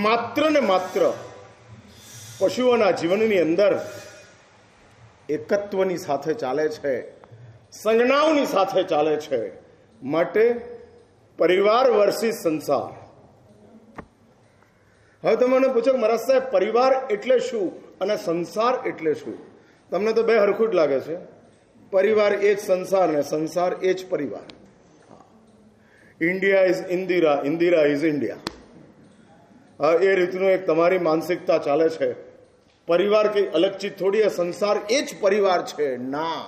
માત્ર ને માત્ર પશુઓના જીવનની અંદર એકત્વની સાથે ચાલે છે, સંજ્ઞાઓની સાથે ચાલે છે. માટે પરિવાર વર્સિસ સંસાર. હવે તમે મને પૂછો કે મહારાજ સાહેબ પરિવાર એટલે શું અને સંસાર એટલે શું? તમને તો બે હરખું જ લાગે છે. પરિવાર એ જ સંસાર ને સંસાર એ જ પરિવાર. India is Indira, Indira is India. એ રીતનું એક તમારી માનસિકતા ચાલે છે. પરિવાર કઈ અલગ ચીજ થોડી, સંસાર એ જ પરિવાર છે. ના,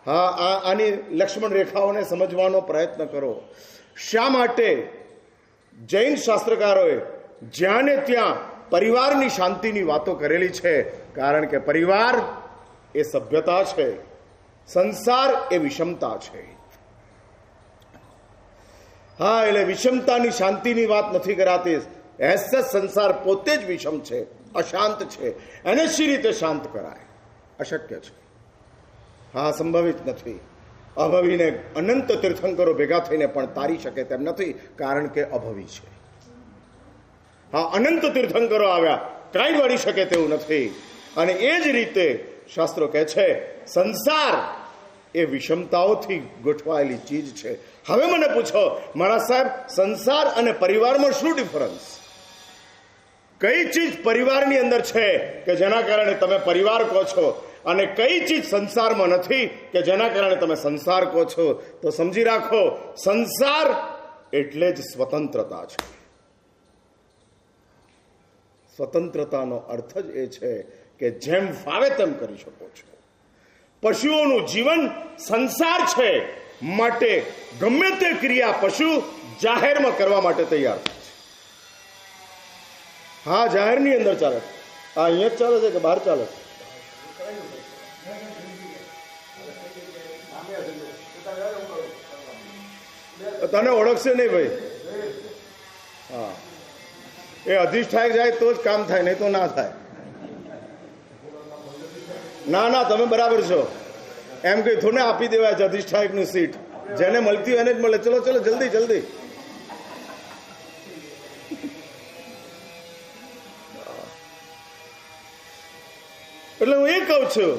હા, આની લક્ષ્મણ રેખાઓને સમજવાનો પ્રયત્ન કરો. શા માટે જૈન શાસ્ત્રકારોએ જ્યાં ને ત્યાં પરિવારની શાંતિની વાતો કરેલી છે? કારણ કે પરિવાર એ સભ્યતા છે, સંસાર એ વિષમતા છે. હા, એટલે વિષમતાની શાંતિની વાત નથી કરાતી. એસ સંસાર પોતે જ વિષમ છે, અશાંત છે. એને શી રીતે શાંત કરાય? અશક્ય છે. હા, સંભવિત નથી. અભવીને અનંત તીર્થંકરો ભેગા થઈને પણ તારી શકે તેમ નથી, કારણ કે અભવી છે. હા, અનંત તીર્થંકરો આવ્યા, કાંઈ વળી શકે તેવું નથી. અને એ જ રીતે શાસ્ત્રો કહે છે સંસાર એ વિષમતાઓથી ગોઠવાયેલી ચીજ છે. હવે મને પૂછો મારા સાહેબ, સંસાર અને પરિવારમાં શું ડિફરન્સ? કઈ ચીજ પરિવારની અંદર છે કે જેના કારણે તમે પરિવાર કહો છો, અને કઈ ચીજ સંસારમાં નથી કે જેના કારણે તમે સંસાર કહો છો? તો સમજી રાખો, સંસાર એટલે જ સ્વતંત્રતા છે. સ્વતંત્રતાનો અર્થ જ એ છે કે જેમ ફાવે તેમ કરી શકો છો. પશુઓનું જીવન સંસાર છે, માટે ગમે તે ક્રિયા પશુ જાહેરમાં કરવા માટે તૈયાર થાય છે. હા, જાહેરની અંદર ચાલે છે. હા, અહીંયા જ ચાલે છે કે બહાર ચાલે છે? તને ઓળખશે નહીં ભાઈ. હા, એ અધિષ્ઠાયક જાય તો જ કામ થાય, નહીં તો ના થાય. ના ના, તમે બરાબર છો. એમ કઈ થોડું આપી દેવાય છે અધિષ્ઠાયકની સીટ. જેને મળતી હોય એને જ મળે. ચલો ચલો, જલ્દી જલ્દી. એટલે હું એ કહું છું,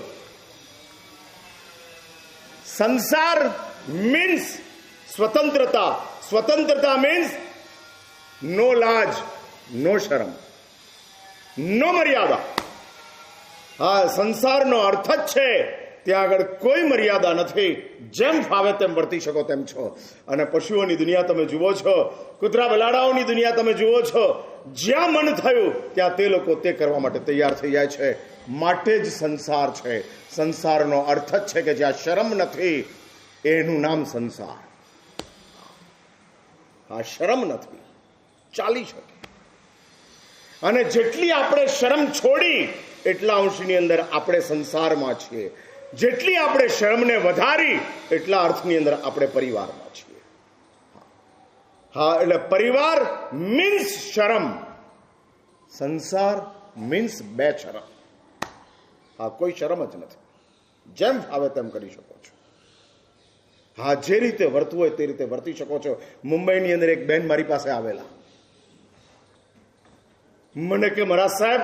સંસાર મીન્સ સ્વતંત્રતા. સ્વતંત્રતા મીન્સ નો લાજ, નો શરમ, નો મર્યાદા. હા, સંસારનો અર્થ જ છે ત્યાં આગળ કોઈ મર્યાદા નથી. જેમ ફાવે તેમ વર્તી શકો તેમ છો. અને પશુઓની દુનિયા તમે જુઓ છો, કૂતરા બલાડાઓની દુનિયા તમે જુઓ છો, જ્યાં મન થયું ત્યાં તે લોકો તે કરવા માટે તૈયાર થઈ જાય છે. માટે જ સંસાર છે. સંસારનો અર્થ જ છે કે જ્યાં શરમ નથી એનું નામ સંસાર. આ શરમ નથી, ચાલી શકે. અને જેટલી આપણે શરમ છોડી એટલા અંશની અંદર આપણે સંસારમાં છીએ. જેટલી આપણે શરમને વધારી એટલા અર્થની અંદર આપણે પરિવારમાં છીએ. હા, એટલે પરિવાર મીન્સ શરમ, સંસાર મીન્સ બે શરમ. હા, કોઈ શરમ જ નથી. જેમ ફાવે તેમ કરી શકો છો. હા, જે રીતે વર્તવું હોય તે રીતે વર્તી શકો છો. મુંબઈની અંદર એક બેન મારી પાસે આવેલા, મને કે મહારાજ સાહેબ,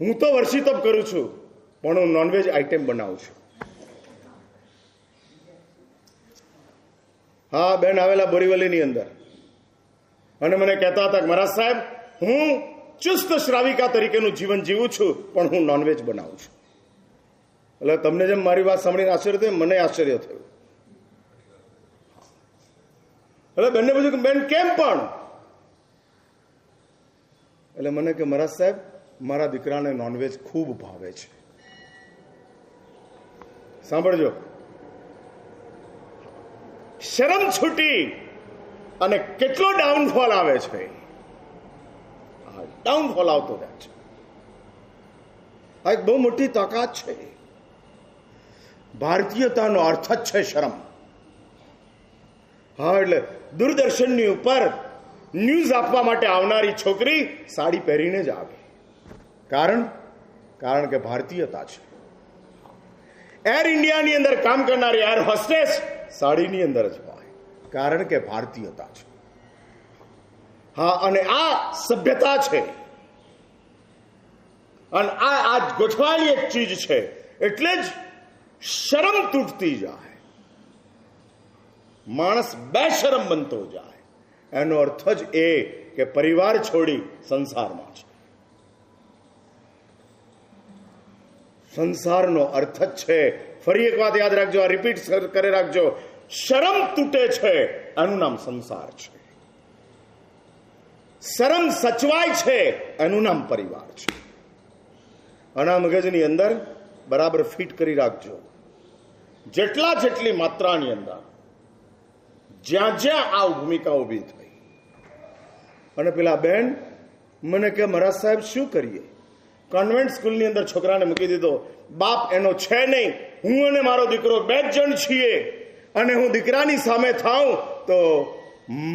હું તો વર્ષી તપ કરું છું પણ હું નોનવેજ આઈટમ બનાવું છું. હા, બેન આવેલા બોરીવલીની અંદર, અને મને કહેતા હતા કે મહારાજ સાહેબ, હું ચુસ્ત શ્રાવિકા તરીકેનું જીવન જીવું છું પણ હું નોનવેજ બનાવું છું. એટલે તમને જેમ મારી વાત સાંભળીને આશ્ચર્ય થયું, મને આશ્ચર્ય થયું. એટલે બેનને પૂછ્યું કે બેન કેમ પણ? એટલે મને કે મહારાજ સાહેબ, મારા દીકરાને નોનવેજ ખૂબ ભાવે છે. સાંભળજો, શરમ છૂટી અને કેટલો ડાઉનફોલ આવે છે. ડાઉનફોલ આવતો જાય છે. આ એક બહુ મોટી તાકાત છે. ભારતીયતાનો અર્થ જ છે શરમ. હા, એટલે દૂરદર્શનની ઉપર ન્યૂઝ આપવા માટે આવનારી છોકરી સાડી પહેરીને જ આવે. કારણ કે ભારતીયતા છે. એર ઇન્ડિયાની અંદર કામ કરનારી એર હોસ્ટેસ સાડીની અંદર જ હોય. કારણ કે ભારતીયતા છે. હા, અને આ સભ્યતા છે, અને આ ગોઠવાયેલી એક ચીજ છે. એટલે જ શરમ તૂટતી જાય, માણસ બેશરમ બનતો જાય. એનો અર્થ જ એ કે પરિવાર છોડી સંસારમાં છે. સંસારનો અર્થ જ છે, ફરી એક વાત યાદ રાખજો, આ રિપીટ કરી રાખજો, શરમ તૂટે છે એનું નામ સંસાર છે. શરમ સચવાય છે એનું નામ પરિવાર છે. અને આ મગજની અંદર બરાબર ફિટ કરી રાખજો. જેટલી માત્રાની અંદર જ્યાં આ ભૂમિકા ઉભી થઈ. અને પેલા બેન મને કે મહારાજ સાહેબ શું કરીએ? કોન્વેન્ટ સ્કૂલની અંદર છોકરાને મૂકી દીધો, બાપ એનો છે નહીં, હું અને મારો દીકરો 2 જણ છીએ, અને હું દીકરાની સામે થાઉં તો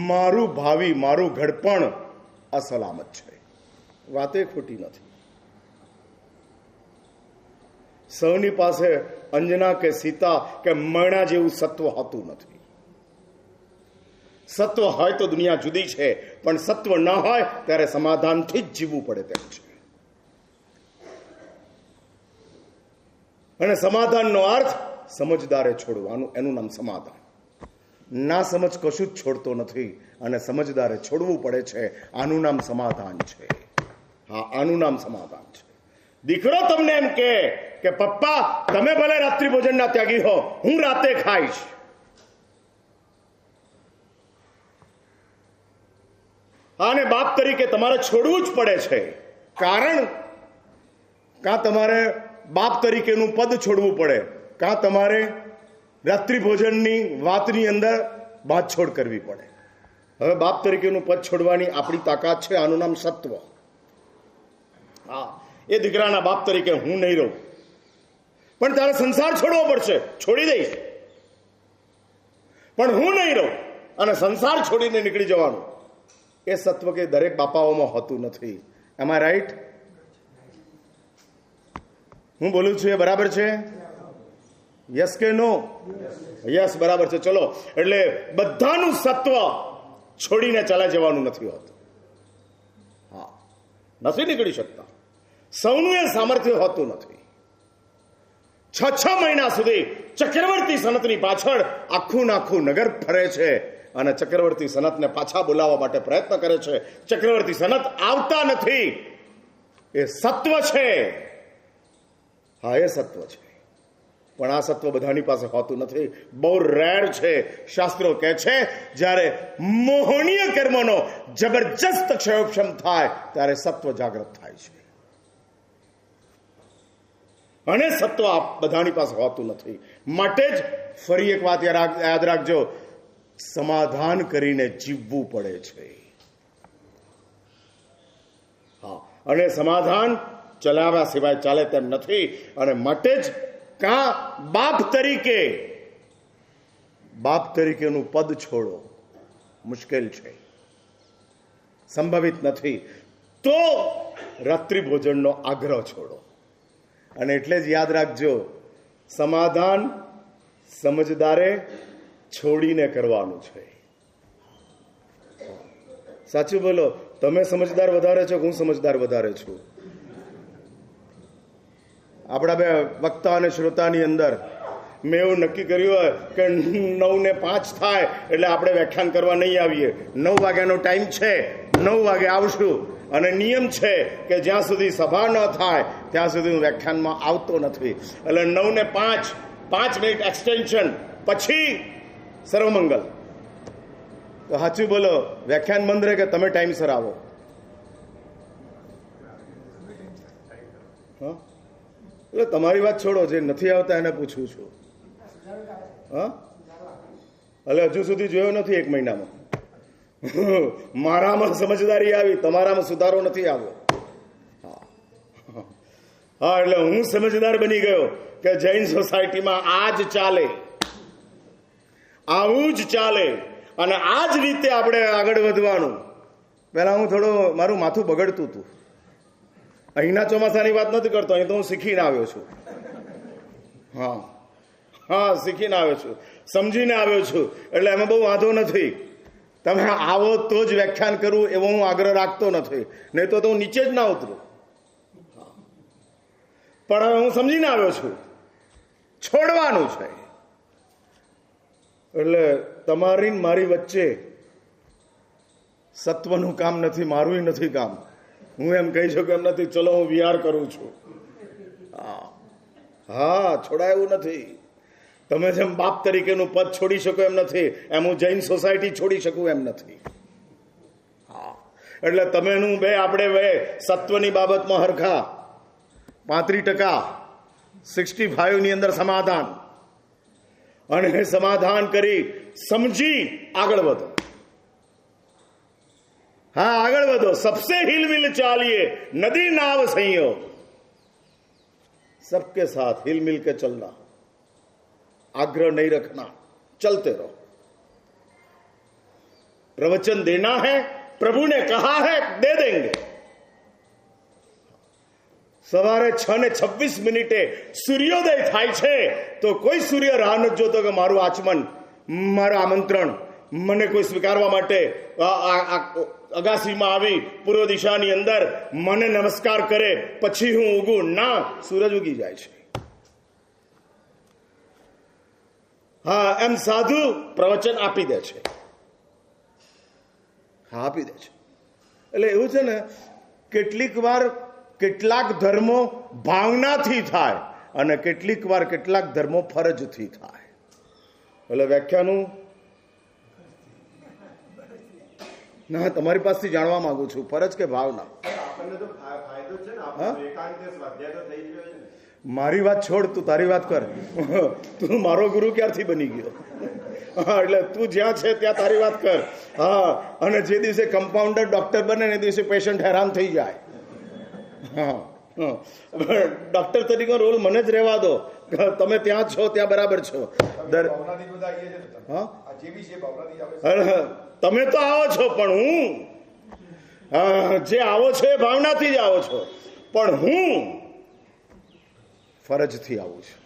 મારું ભાવિ, મારું ઘડપણ અસલામત છે. વાતે ખોટી નથી. સૌની પાસે અંજના કે સીતા કે મૈણા જેવું સત્વ હોતું નથી. સત્વ હોય તો દુનિયા જુદી છે, પણ સત્વ ન હોય ત્યારે સમાધાનથી જ જીવવું પડે તેમ છે. અને સમાધાનનો અર્થ સમજદારે છોડવાનું, એનું નામ સમાધાન. ના સમજ કશું જ છોડતો નથી, અને સમજદારે છોડવું પડે છે. આનું નામ સમાધાન છે. હા, આનું નામ સમાધાન છે. દીકરો તમને એમ કે પપ્પા તમે ભલે રાત્રિ ભોજનના ત્યાગી હો, હું રાતે ખાઈશ. અને બાપ તરીકે તમારે છોડવું જ પડે છે. કારણ કાં તમારે બાપ તરીકેનું પદ છોડવું પડે, કાં તમારે રાત્રિ ભોજનની વાતની અંદર બાદછોડ કરવી પડે. હવે બાપ તરીકેનું પદ છોડવાની આપણી તાકાત છે. આનું નામ સત્વ. હા, એ દીકરાના બાપ તરીકે હું નહીં રહું, પણ તારે સંસાર છોડવો પડશે. છોડી દઈશ, પણ હું નહીં રહું, અને સંસાર છોડીને નીકળી જવાનું. એ સત્વ કે દરેક બાપાઓમાં હોતું નથી. એમ આઈ રાઈટ? હું બોલું છું એ બરાબર છે? યસ કે નો? યસ, બરાબર છે. ચલો, એટલે બધાનું સત્વ છોડીને ચાલ્યા જવાનું નથી હોતું. હા, નથી નીકળી શકતા. સૌનું એ સામર્થ્ય હોતું નથી. 6 મહિના સુધી ચક્રવર્તી સનતની પાછળ આખું નગર ફરે છે, અને ચક્રવર્તી સનતને પાછા બોલાવવા માટે પ્રયત્ન કરે છે. ચક્રવર્તી સનત આવતા નથી. એ સત્વ છે. હા, એ સત્વ છે, પણ આ સત્વ બધાની પાસે હોતું નથી. બહુ રેર છે. શાસ્ત્રો કહે છે જ્યારે મોહનીય કર્મનો જબરજસ્ત ક્ષયોક્ષમ થાય ત્યારે સત્વ જાગૃત થાય છે. અને સત્વ બધાની પાસે હોતું નથી. માટે જ ફરી એક વાત યાદ રાખજો, સમાધાન કરીને જીવવું પડે છે. હા, અને સમાધાન ચલાવ્યા સિવાય ચાલે તેમ નથી. અને માટે જ કાં બાપ તરીકેનું પદ છોડો, મુશ્કેલ છે, સંભવિત નથી. તો રાત્રિ ભોજનનો આગ્રહ છોડો. અને એટલે જ યાદ રાખજો, સમાધાન સમજદારે છોડીને કરવાનું છે. સાચું બોલો, તમે સમજદાર વધારે છો, હું સમજદાર વધારે છું? આપણા બે વક્તા અને શ્રોતાની અંદર મેં એવું નક્કી કર્યું હોય કે 9 ને 5 થાય એટલે આપણે વ્યાખ્યાન કરવા નહીં આવીએ. 9 વાગ્યાનો ટાઈમ છે, 9 વાગે આવશું. અને નિયમ છે કે જ્યાં સુધી સભા ન થાય ત્યાં સુધી હું વ્યાખ્યાનમાં આવતો નથી. એટલે 9 ને 5 મિનિટ એક્સટેન્શન, પછી સર્વમંગલ. તો સાચું બોલો, વ્યાખ્યાન બંધ રહે કે તમે ટાઈમસર આવો? હા, એટલે તમારી વાત છોડો, જે નથી આવતા એને પૂછું છું. હા, એટલે હજુ સુધી જોયો નથી 1 મહિનામાં. મારામાં સમજદારી આવી, તમારામાં સુધારો નથી આવ્યો. હા, એટલે હું સમજદાર બની ગયો કે જૈન સોસાયટીમાં આ જ ચાલે, આવું જ ચાલે, અને આ જ રીતે આપણે આગળ વધવાનું. પહેલા હું મારું માથું બગડતું હતું. અહીંના ચોમાસાની વાત નથી કરતો, અહીં તો હું શીખીને આવ્યો છું. હા, શીખીને આવ્યો છું. સમજીને આવ્યો છું, એટલે એમાં બહુ વાંધો નથી. તમે આવો તો જ વ્યાખ્યાન કરું એવો હું આગ્રહ રાખતો નથી, નહીં તો હું નીચે જ ના ઉતરું. પણ હવે હું સમજીને આવ્યો છું, છોડવાનું છે. એટલે તમારી મારી વચ્ચે સત્વનું કામ નથી, મારું નથી કામ. હું એમ કહી શકું એમ નથી, ચલો હું વિહાર કરું છું. હા, છોડાયું નથી. તમે જેમ બાપ તરીકેનું પદ છોડી શકો એમ નથી, એમ હું જૈન સોસાયટી છોડી શકું એમ નથી. હા, એટલે તમે આપણે બે સત્વની બાબતમાં હરખા. 35%, 65 ની અંદર સમાધાન, અને સમાધાન કરી સમજી આગળ વધો. હા, આગળ વધો. सबसे हिलमिल चालिए, नदी नाव संयोग, सबके साथ हिलमिल के चलना, आग्रह नहीं रखना, चलते रहो. प्रवचन देना है, प्रभु ने कहा है, दे देंगे. સવારે 6:26 સૂર્યોદય થાય છે તો કોઈ સૂર્ય રાહ નથી જોતો કે મારું આચમન, મારું આમંત્રણ મને કોઈ સ્વીકારવા માટે અગાસીમાં આવી પૂર્વ દિશાની અંદર મને નમસ્કાર કરે પછી હું ઉગું. ના, સૂરજ ઉગી જાય છે. હા, એમ સાધુ પ્રવચન આપી દે છે. હા, આપી દે છે. એટલે એવું છે ને, કેટલીક વાર કેટલાક ધર્મો ભાવનાથી થાય અને કેટલીક વાર કેટલાક ધર્મો ફરજથી થાય. એટલે વ્યાખ્યાનું ના, તમારી પાસેથી જાણવા માંગુ છું, ફરજ કે ભાવના? મારી વાત છોડ, તું તારી વાત કર. તું મારો ગુરુ ક્યારથી બની ગયો? હા, એટલે તું જ્યાં છે ત્યાં તારી વાત કર. હા, અને જે દિવસે કમ્પાઉન્ડર ડોક્ટર બને ને એ દિવસે પેશન્ટ હેરાન થઈ જાય. હા, ડોક્ટર તરીકે રોલ મને જ રહેવા દો. તમે ત્યાં છો ત્યાં બરાબર છો. તમે તો આવો છો, પણ હું જે આવો છો એ ભાવનાથી જ આવો છો, પણ હું ફરજથી આવું છું.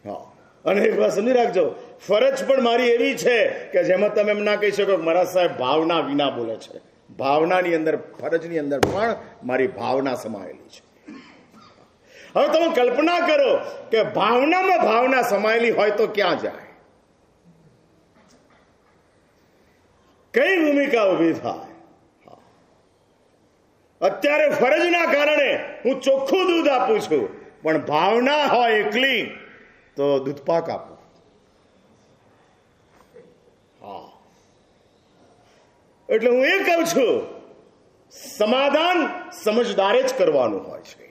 હા, અને એક વાત સમજી રાખજો, ફરજ પણ મારી એવી છે કે જેમાં તમે એમ ના કહી શકો મારા સાહેબ ભાવના વિના બોલે છે. ભાવનાની અંદર, ફરજની અંદર પણ મારી ભાવના સમાયેલી છે. હવે તમે કલ્પના કરો કે ભાવનામાં ભાવના સમાયેલી હોય તો ક્યાં જાય, કઈ ભૂમિકા ઉભી થાય? અત્યારે ફરજના કારણે હું ચોખ્ખું દૂધ આપું છું, પણ ભાવના હોય એકલી તો દૂધપાક આપું. હા, એટલે હું એ કહું છું, સમાધાન સમજદારે જ કરવાનું હોય છે.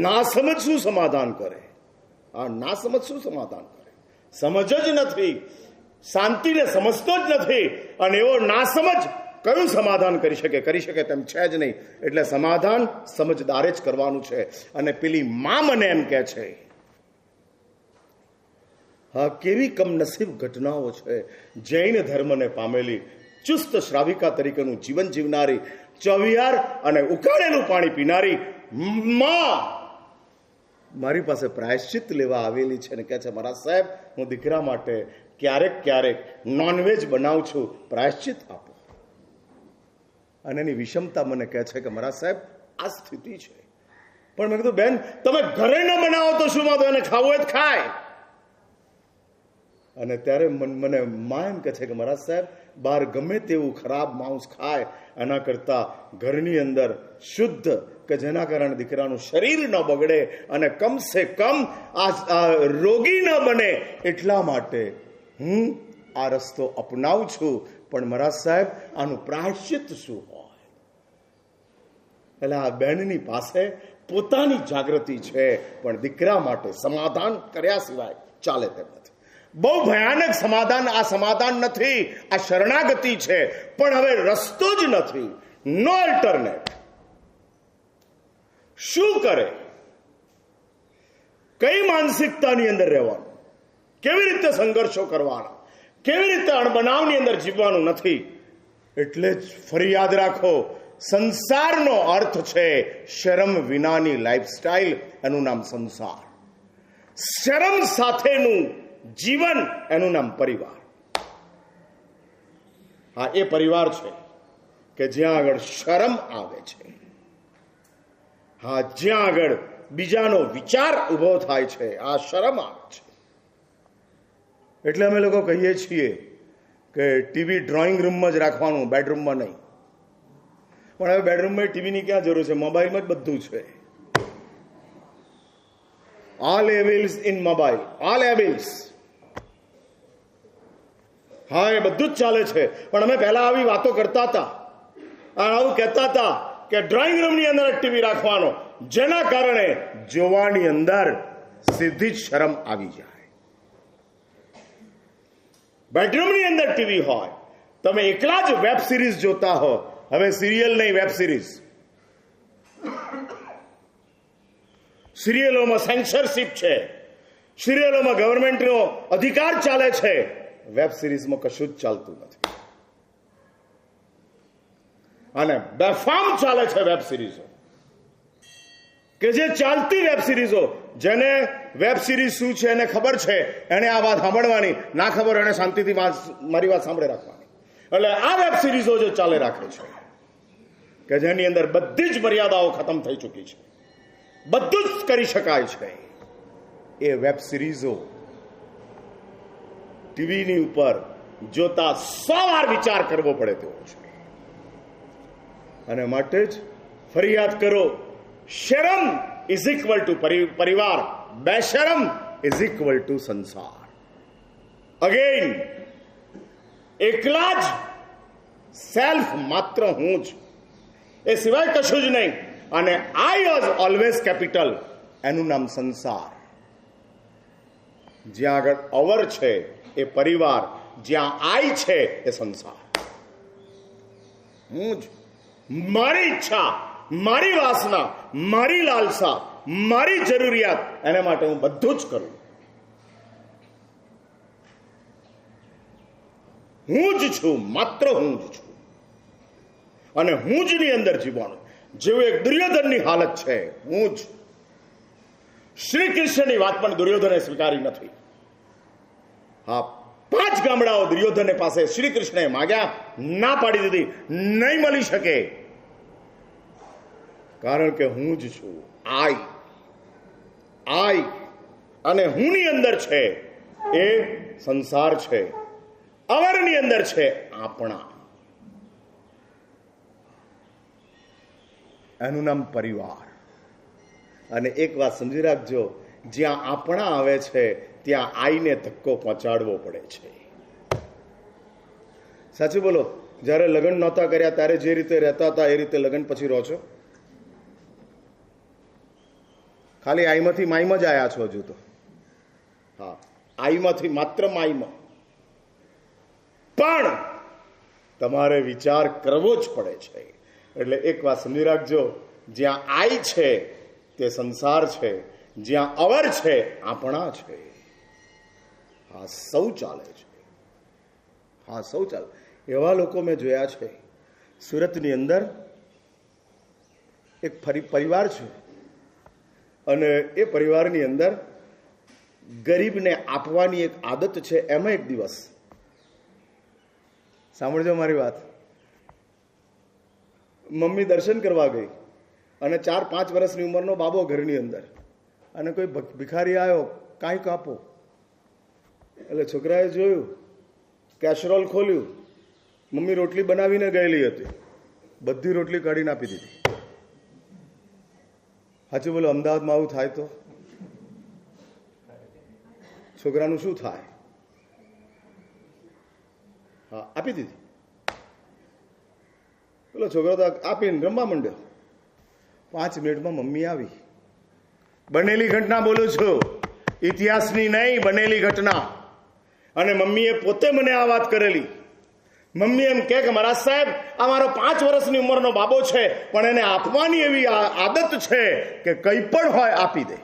ના સમજ શું સમાધાન કરે? આ ના સમજ શું સમાધાન કરે? સમજ જ નથી, શાંતિને સમજતો જ નથી, અને એવો ના સમજ કયું સમાધાન કરી શકે તેમ છે જ નહીં. એટલે સમાધાન સમજદારે જ કરવાનું છે. અને પેલી માં મને એમ કહે છે, હા, કેવી કમનસીબ ઘટનાઓ છે. જૈન ધર્મને પામેલી, ચુસ્ત શ્રાવિકા તરીકેનું જીવન જીવનારી, ચવિયાર અને ઉકાળેલું પાણી પીનારી માં મારી પાસે પ્રાયશ્ચિત લેવા આવેલી છે અને કહે છે, મારા સાહેબ, હું દીકરા માટે ક્યારેક નોનવેજ બનાવું છું, પ્રાયશ્ચિત આપો. અને એની વિષમતા મને કહે છે કે મારા સાહેબ, આ સ્થિતિ છે. પણ મેં કીધું, બેન, તમે ઘરે ન બનાવો તો શું વાંધો, એને ખાવું હોય તો ખાય. અને ત્યારે મને માં એમ કહે છે કે મારા સાહેબ, બહાર ગમે તેવું ખરાબ માંસ ખાય એના કરતા ઘરની અંદર શુદ્ધ, કે જેના કારણે દીકરાનું શરીર ન બગડે અને કમસે કમ આ રોગી ન બને, એટલા માટે હું આ રસ્તો અપનાવું છું. પણ મારા સાહેબ, આનું પ્રાયશ્ચિત શું હોય? એટલે આ બહેનની પાસે પોતાની જાગૃતિ છે, પણ દીકરા માટે સમાધાન કર્યા સિવાય ચાલે તેમ નથી. બહુ ભયાનક સમાધાન આ સમાધાન નથી, આ શરણાગતિ છે. પણ હવે રસ્તો જ નથી, નો અલ્ટરનેટ. શું કરે? કઈ માનસિકતાની અંદર રહેવાનું, કેવી રીતે સંઘર્ષો કરવાના, કેવી રીતે અણબનાવની અંદર જીવવાનું નથી. એટલે જ ફરી યાદ રાખો, સંસારનો અર્થ છે શરમ વિનાની લાઈફસ્ટાઈલ. એનું નામ સંસાર. શરમ સાથેનું જીવન, એનું નામ પરિવાર. હા, એ પરિવાર છે કે જ્યાં આગળ શરમ આવે છે. હા, જ્યાં આગળ બીજાનો વિચાર ઉભો થાય છે, આ શરમ આવે છે. એટલે અમે લોકો કહીએ છીએ કે ટીવી ડ્રોઈંગ રૂમમાં જ રાખવાનું, બેડરૂમમાં નહીં. પણ હવે બેડરૂમમાં ટીવીની ક્યાં જરૂર છે? મોબાઈલમાં જ બધું છે. All evils in mobile, all evils. હા, એ બધું જ ચાલે છે. પણ અમે પહેલા આવી વાતો કરતા હતા, આવું કહેતા હતા કે ડ્રોઈંગ રૂમની અંદર ટીવી રાખવાનો, જેના કારણે જોવાની અંદર સીધી જ શરમ આવી જાય. બેડરૂમની અંદર ટીવી હોય, તમે એકલા જ વેબ સિરીઝ જોતા હો. હવે સિરિયલ નહીં, વેબ સિરીઝ. સિરિયલોમાં સેન્સરશિપ છે, સિરિયલોમાં ગવર્મેન્ટનો અધિકાર ચાલે છે. વેબ સિરીઝમાં કશું જ ચાલતું નથી. અને બેફામ ચાલે છે વેબ સિરીઝો, કે જે ચાલતી વેબ સિરીઝો, જેને વેબ સિરીઝ શું છે એને ખબર છે, એને આ વાત સાંભળવાની, ના ખબર એને શાંતિથી મારી વાત સાંભળે રાખવાની. એટલે આ વેબ સિરીઝો જે ચાલે રાખે છે, કે જેની અંદર બધી જ મર્યાદાઓ ખતમ થઈ ચૂકી છે, બધું જ કરી શકાય છે, એ વેબ સિરીઝો ટીવીની ઉપર જોતા 100 વાર વિચાર કરવો પડે તેવો છે. અને માટે જ ફરિયાદ કરો, શરમ ઇઝ ઇક્વલ ટુ પરિવાર, બેશરમ ઇઝ ઇક્વલ ટુ સંસાર. અગેન, એકલા જ સેલ્ફ, માત્ર હું જ, એ સિવાય કશું જ નહીં. અને આઈ વોઝ ઓલવેઝ કેપિટલ, એનું નામ સંસાર. જ્યાં આગળ અવર છે એ પરિવાર, જ્યાં આઈ છે એ સંસાર. હું જ, મારી ઈચ્છા, મારી વાસના, મારી લાલસા, મારી જરૂરિયાત, એના માટે હું બધું જ કરું. હું જ છું, માત્ર હું જ છું. અને હું જ ની અંદર જીવવાનું. જેવું એક દુર્યોધનની હાલત છે, હું જ. શ્રી કૃષ્ણની વાત પણ દુર્યોધને સ્વીકારી નથી. હા, 5 ગામડાઓ દુર્યોધન પાસે શ્રી કૃષ્ણએ માગ્યા, ના પાડી દીધી, નહીં મળી શકે. કારણ કે હું જ છું, આઈ. અને હુંની અંદર છે એ સંસાર છે, અવરની અંદર છે આપણા. એનું નામ પરિવાર. અને એક વાત સમજી રાખજો, જ્યાં આપણા આવે છે ત્યાં આઈને ધક્કો પહોંચાડવો પડે છે. સાચું બોલો, જ્યારે લગ્ન નહોતા કર્યા ત્યારે જે રીતે રહેતા હતા એ રીતે લગ્ન પછી રહો છો? ખાલી આઈમાંથી માઈમાં જ આવ્યા છો હજુ તો. હા, આઈમાંથી માત્ર માઈમાં. પણ તમારે વિચાર કરવો જ પડે છે. એટલે એક વાત સમજી રાખજો, જ્યાં આઈ છે તે સંસાર છે, જ્યાં અવર છે આપણા છે. હા, સૌ ચાલે છે. હા, સૌ ચાલે. એવા લોકો મેં જોયા છે. સુરતની અંદર એક પરિવાર છે, અને એ પરિવારની અંદર ગરીબને આપવાની એક આદત છે. એમાં એક દિવસ, સાંભળજો મારી વાત, મમ્મી દર્શન કરવા ગઈ અને 4-5 વર્ષની ઉંમરનો બાબો ઘરની અંદર, અને કોઈ ભિખારી આવ્યો, કાંઈક આપો. એટલે છોકરાએ જોયું, કેસરોલ ખોલ્યું, મમ્મી રોટલી બનાવીને ગયેલી હતી, બધી રોટલી કાઢીને આપી દીધી. સાચું બોલો, અમદાવાદમાં આવું થાય તો છોકરાનું શું થાય? હા, આપી દીધી. પેલો છોકરો તો આપીને રમવા માંડ્યો. 5 મિનિટમાં મમ્મી આવી. બનેલી ઘટના બોલું છું, ઇતિહાસની નહીં, બનેલી ઘટના. અને મમ્મીએ પોતે મને આ વાત કરેલી. મમ્મી એમ કે મહારાજ સાહેબ, આ મારો 5 વર્ષની ઉંમરનો બાબો છે, પણ એને આપવાની એવી આદત છે કે કંઈ પણ હોય આપી દે.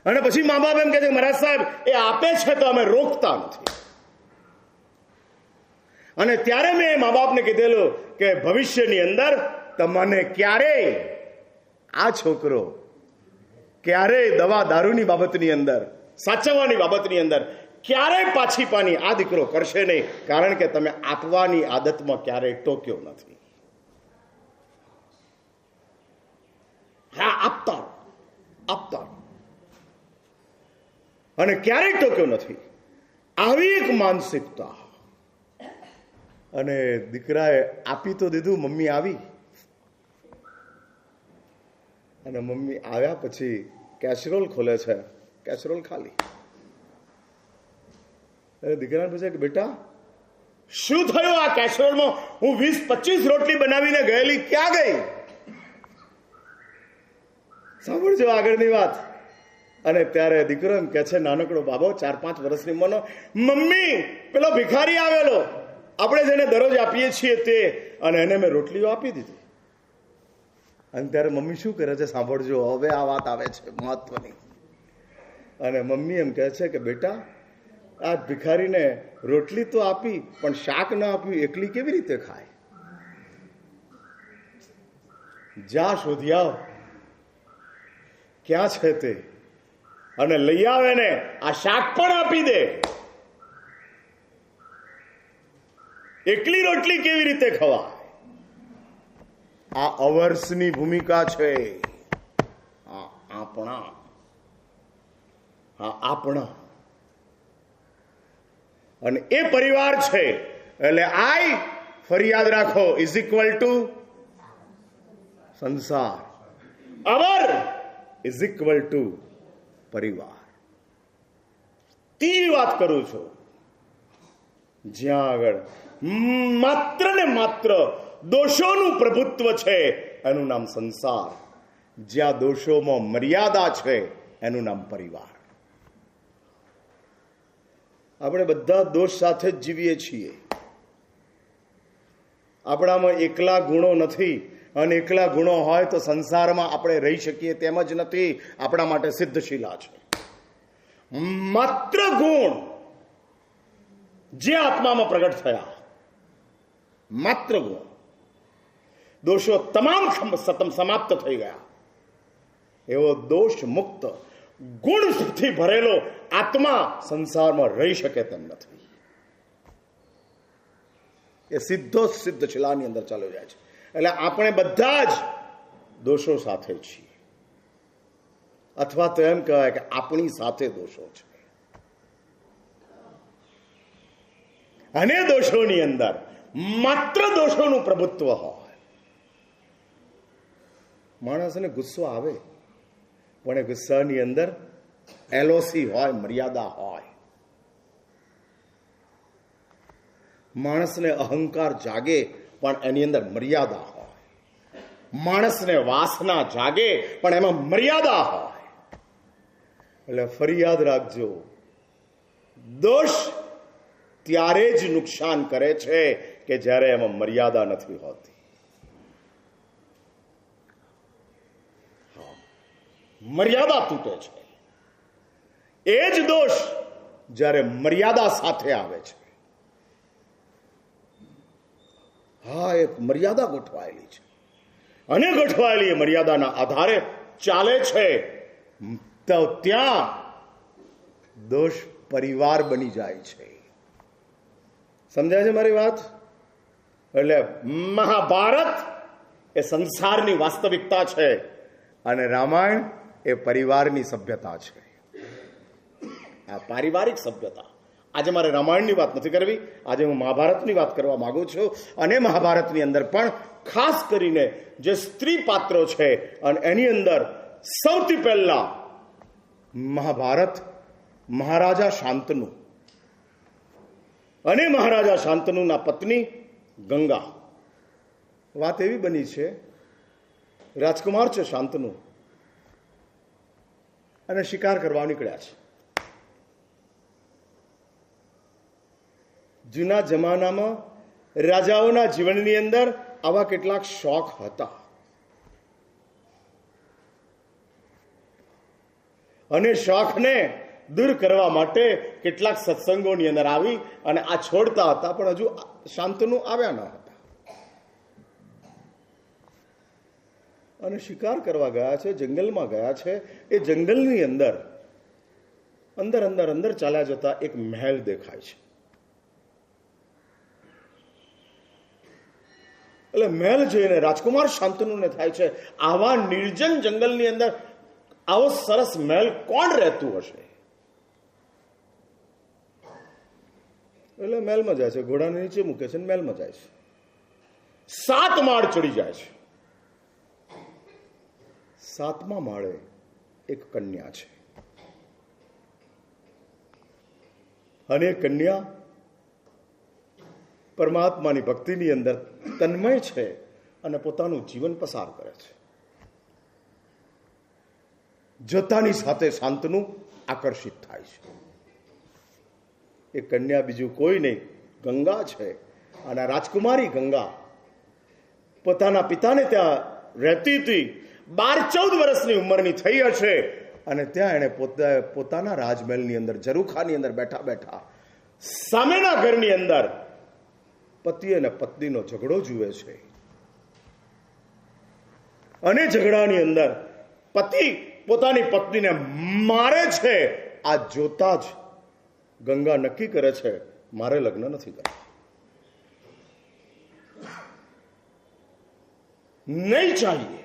અને પછી મા બાપ એમ કહે છે મહારાજ સાહેબ, એ આપે છે તો અમે રોકતા નથી. અને ત્યારે મેં મા બાપને કીધેલું કે ભવિષ્યની અંદર તમને ક્યારેય આ છોકરો ક્યારેય દવા દારૂની બાબતની અંદર, સાચવવાની બાબતની અંદર ક્યારેય પાછી પાની આ દીકરો કરશે નહીં, કારણ કે તમે આપવાની આદતમાં ક્યારેય ટોક્યો નથી. હા, આપતા આપતા અને ક્યારેય ટોક્યો નથી. આવી એક માનસિકતા. અને દીકરાએ આપી તો દીધું, મમ્મી આવી, અને મમ્મી આવ્યા પછી કેસરોલ ખોલે છે, કેસરોલ ખાલી. દીકરાને પૂછે કે બેટા શું થયું આ કેસરોલમાં? હું 20-25 રોટલી બનાવીને ગયેલી, ક્યાં ગઈ? સાંભળજો આગળની વાત. અને ત્યારે દીકરો એમ કે છે, નાનકડો બાબો 4-5 વર્ષની ઉંમરનો, મમ્મી પેલો ભિખારી આવેલો, આપણે જેને દરરોજ આપીએ છીએ તે, અને એને મેં રોટલીઓ આપી દીધી. અને ત્યારે મમ્મી શું કરે છે સાંભળજો, હવે આ વાત આવે છે મહત્વની. અને મમ્મી એમ કહે છે કે બેટા આ ભિખારીને રોટલી તો આપી પણ શાક ના આપ્યું, એકલી કેવી રીતે ખાય? જા શોધી આવ ક્યાં છે તે, અને લઈ આવે ને આ શાક પણ આપી દે. એકલી રોટલી કેવી રીતે ખવાય? આ અવર્સની ભૂમિકા છે. આપણા અને એ પરિવાર છે. એટલે આઈ ફરી યાદ રાખો, ઇઝ ઇક્વલ ટુ સંસાર, અવર ઇઝ ઇક્વલ ટુ પરિવાર. તી વાત કરું છું જ્યાં આગળ માત્ર ને માત્ર દોષોનું પ્રભુત્વ છે એનું નામ સંસાર, જ્યાં દોષોમાં મર્યાદા છે એનું નામ પરિવાર. આપણે બધા દોષ સાથે જ જીવીએ છીએ. આપણામાં એકલા ગુણો નથી, અને એકલા ગુણો હોય તો સંસારમાં આપણે રહી શકીએ તેમ જ નથી. આપણા માટે સિદ્ધશીલા છે. માત્ર ગુણ જે આત્મામાં પ્રગટ થયા, માત્ર ગુણ, દોષો તમામ સમાપ્ત થઈ ગયા. એવો દોષ મુક્ત ગુણથી ભરેલો આત્મા સંસારમાં રહી શકે તેમ નથી. એ સીધો સિદ્ધશીલાની અંદર ચાલ્યો જાય છે. એટલે આપણે બધા જ દોષો સાથે છીએ, અથવા તો એમ કહેવાય કે આપણી સાથે દોષો છે. અને દોષોની અંદર માત્ર દોષોનું પ્રભુત્વ હોય. માણસને ગુસ્સો આવે પણ એ ગુસ્સાની અંદર એલઓસી હોય, મર્યાદા હોય. માણસને અહંકાર જાગે પણ એની અંદર મર્યાદા હોય. માણસને વાસના જાગે પણ એમાં મર્યાદા હોય. એટલે ફરી યાદ રાખજો, દોષ ત્યારે જ નુકસાન કરે છે કે જ્યારે એમાં મર્યાદા નથી હોતી. મર્યાદા તૂટે છે. એ જ દોષ જ્યારે મર્યાદા સાથે આવે છે. હા, એક મર્યાદા ગોઠવાયેલી છે, અને ગોઠવાયેલી મર્યાદાના આધારે ચાલે છે, તો ત્યાં દોષ પરિવાર બની જાય છે. સમજાય છે મારી વાત? એટલે મહાભારત એ સંસારની વાસ્તવિકતા છે, અને રામાયણ એ પરિવારની સભ્યતા છે. આ પારિવારિક સભ્યતા. આજે મારે રામાયણની વાત નથી કરવી, આજે હું મહાભારતની વાત કરવા માંગુ છું. અને મહાભારતની અંદર પણ ખાસ કરીને જે સ્ત્રી પાત્રો છે, અને એની અંદર સૌથી પહેલા મહાભારત મહારાજા શાંતનુ અને મહારાજા શાંતનુના પત્ની ગંગા. વાત એવી બની છે, રાજકુમાર છે શાંતનુ, અને શિકાર કરવા નીકળ્યા છે. જૂના જમાનામાં રાજાઓના જીવનની અંદર આવા કેટલાક શોખ હતા, અને શોખને દૂર કરવા માટે કેટલાક સત્સંગોની અંદર આવી અને આ છોડતા હતા, પણ હજુ શાંતનુ આવ્યા ન હતા. અને શિકાર કરવા ગયા છે, જંગલમાં ગયા છે. એ જંગલની અંદર અંદર અંદર અંદર ચાલ્યા જતા એક મહેલ દેખાય છે. એટલે મહેલ જોઈને રાજકુમાર શાંતનુને થાય છે, આવા નિર્જન જંગલની અંદર આવો સરસ મહેલ કોણ રહેતું હશે? એટલે મહેલમાં જાય છે, ઘોડાને નીચે મૂકે છે, મહેલમાં જાય છે. 7 માળ ચડી જાય છે. 7મા માળે એક કન્યા છે, અને એ કન્યા પરમાત્માની ભક્તિની અંદર તન્મય છે અને પોતાનું જીવન પસાર કરે છે. જોતાની સાથે શાંતનુ આકર્ષિત થાય છે. એ કન્યા બીજું કોઈ નહીં, ગંગા છે. અને રાજકુમારી ગંગા પોતાના પિતાને ત્યાં રહેતી હતી. 12-14 વર્ષની ઉંમરની થઈ હશે, અને ત્યાં એને પોતાના રાજમહેલની અંદર, ઝરૂખાની અંદર બેઠા બેઠા સામેના ઘરની અંદર પતિ અને પત્નીનો ઝઘડો જુએ છે. અને ઝઘડાની અંદર પતિ પોતાની પત્નીને મારે છે. આ જોતા જ ગંગા નક્કી કરે છે, મારે લગ્ન નથી કરવા, નહીં ચાહીએ.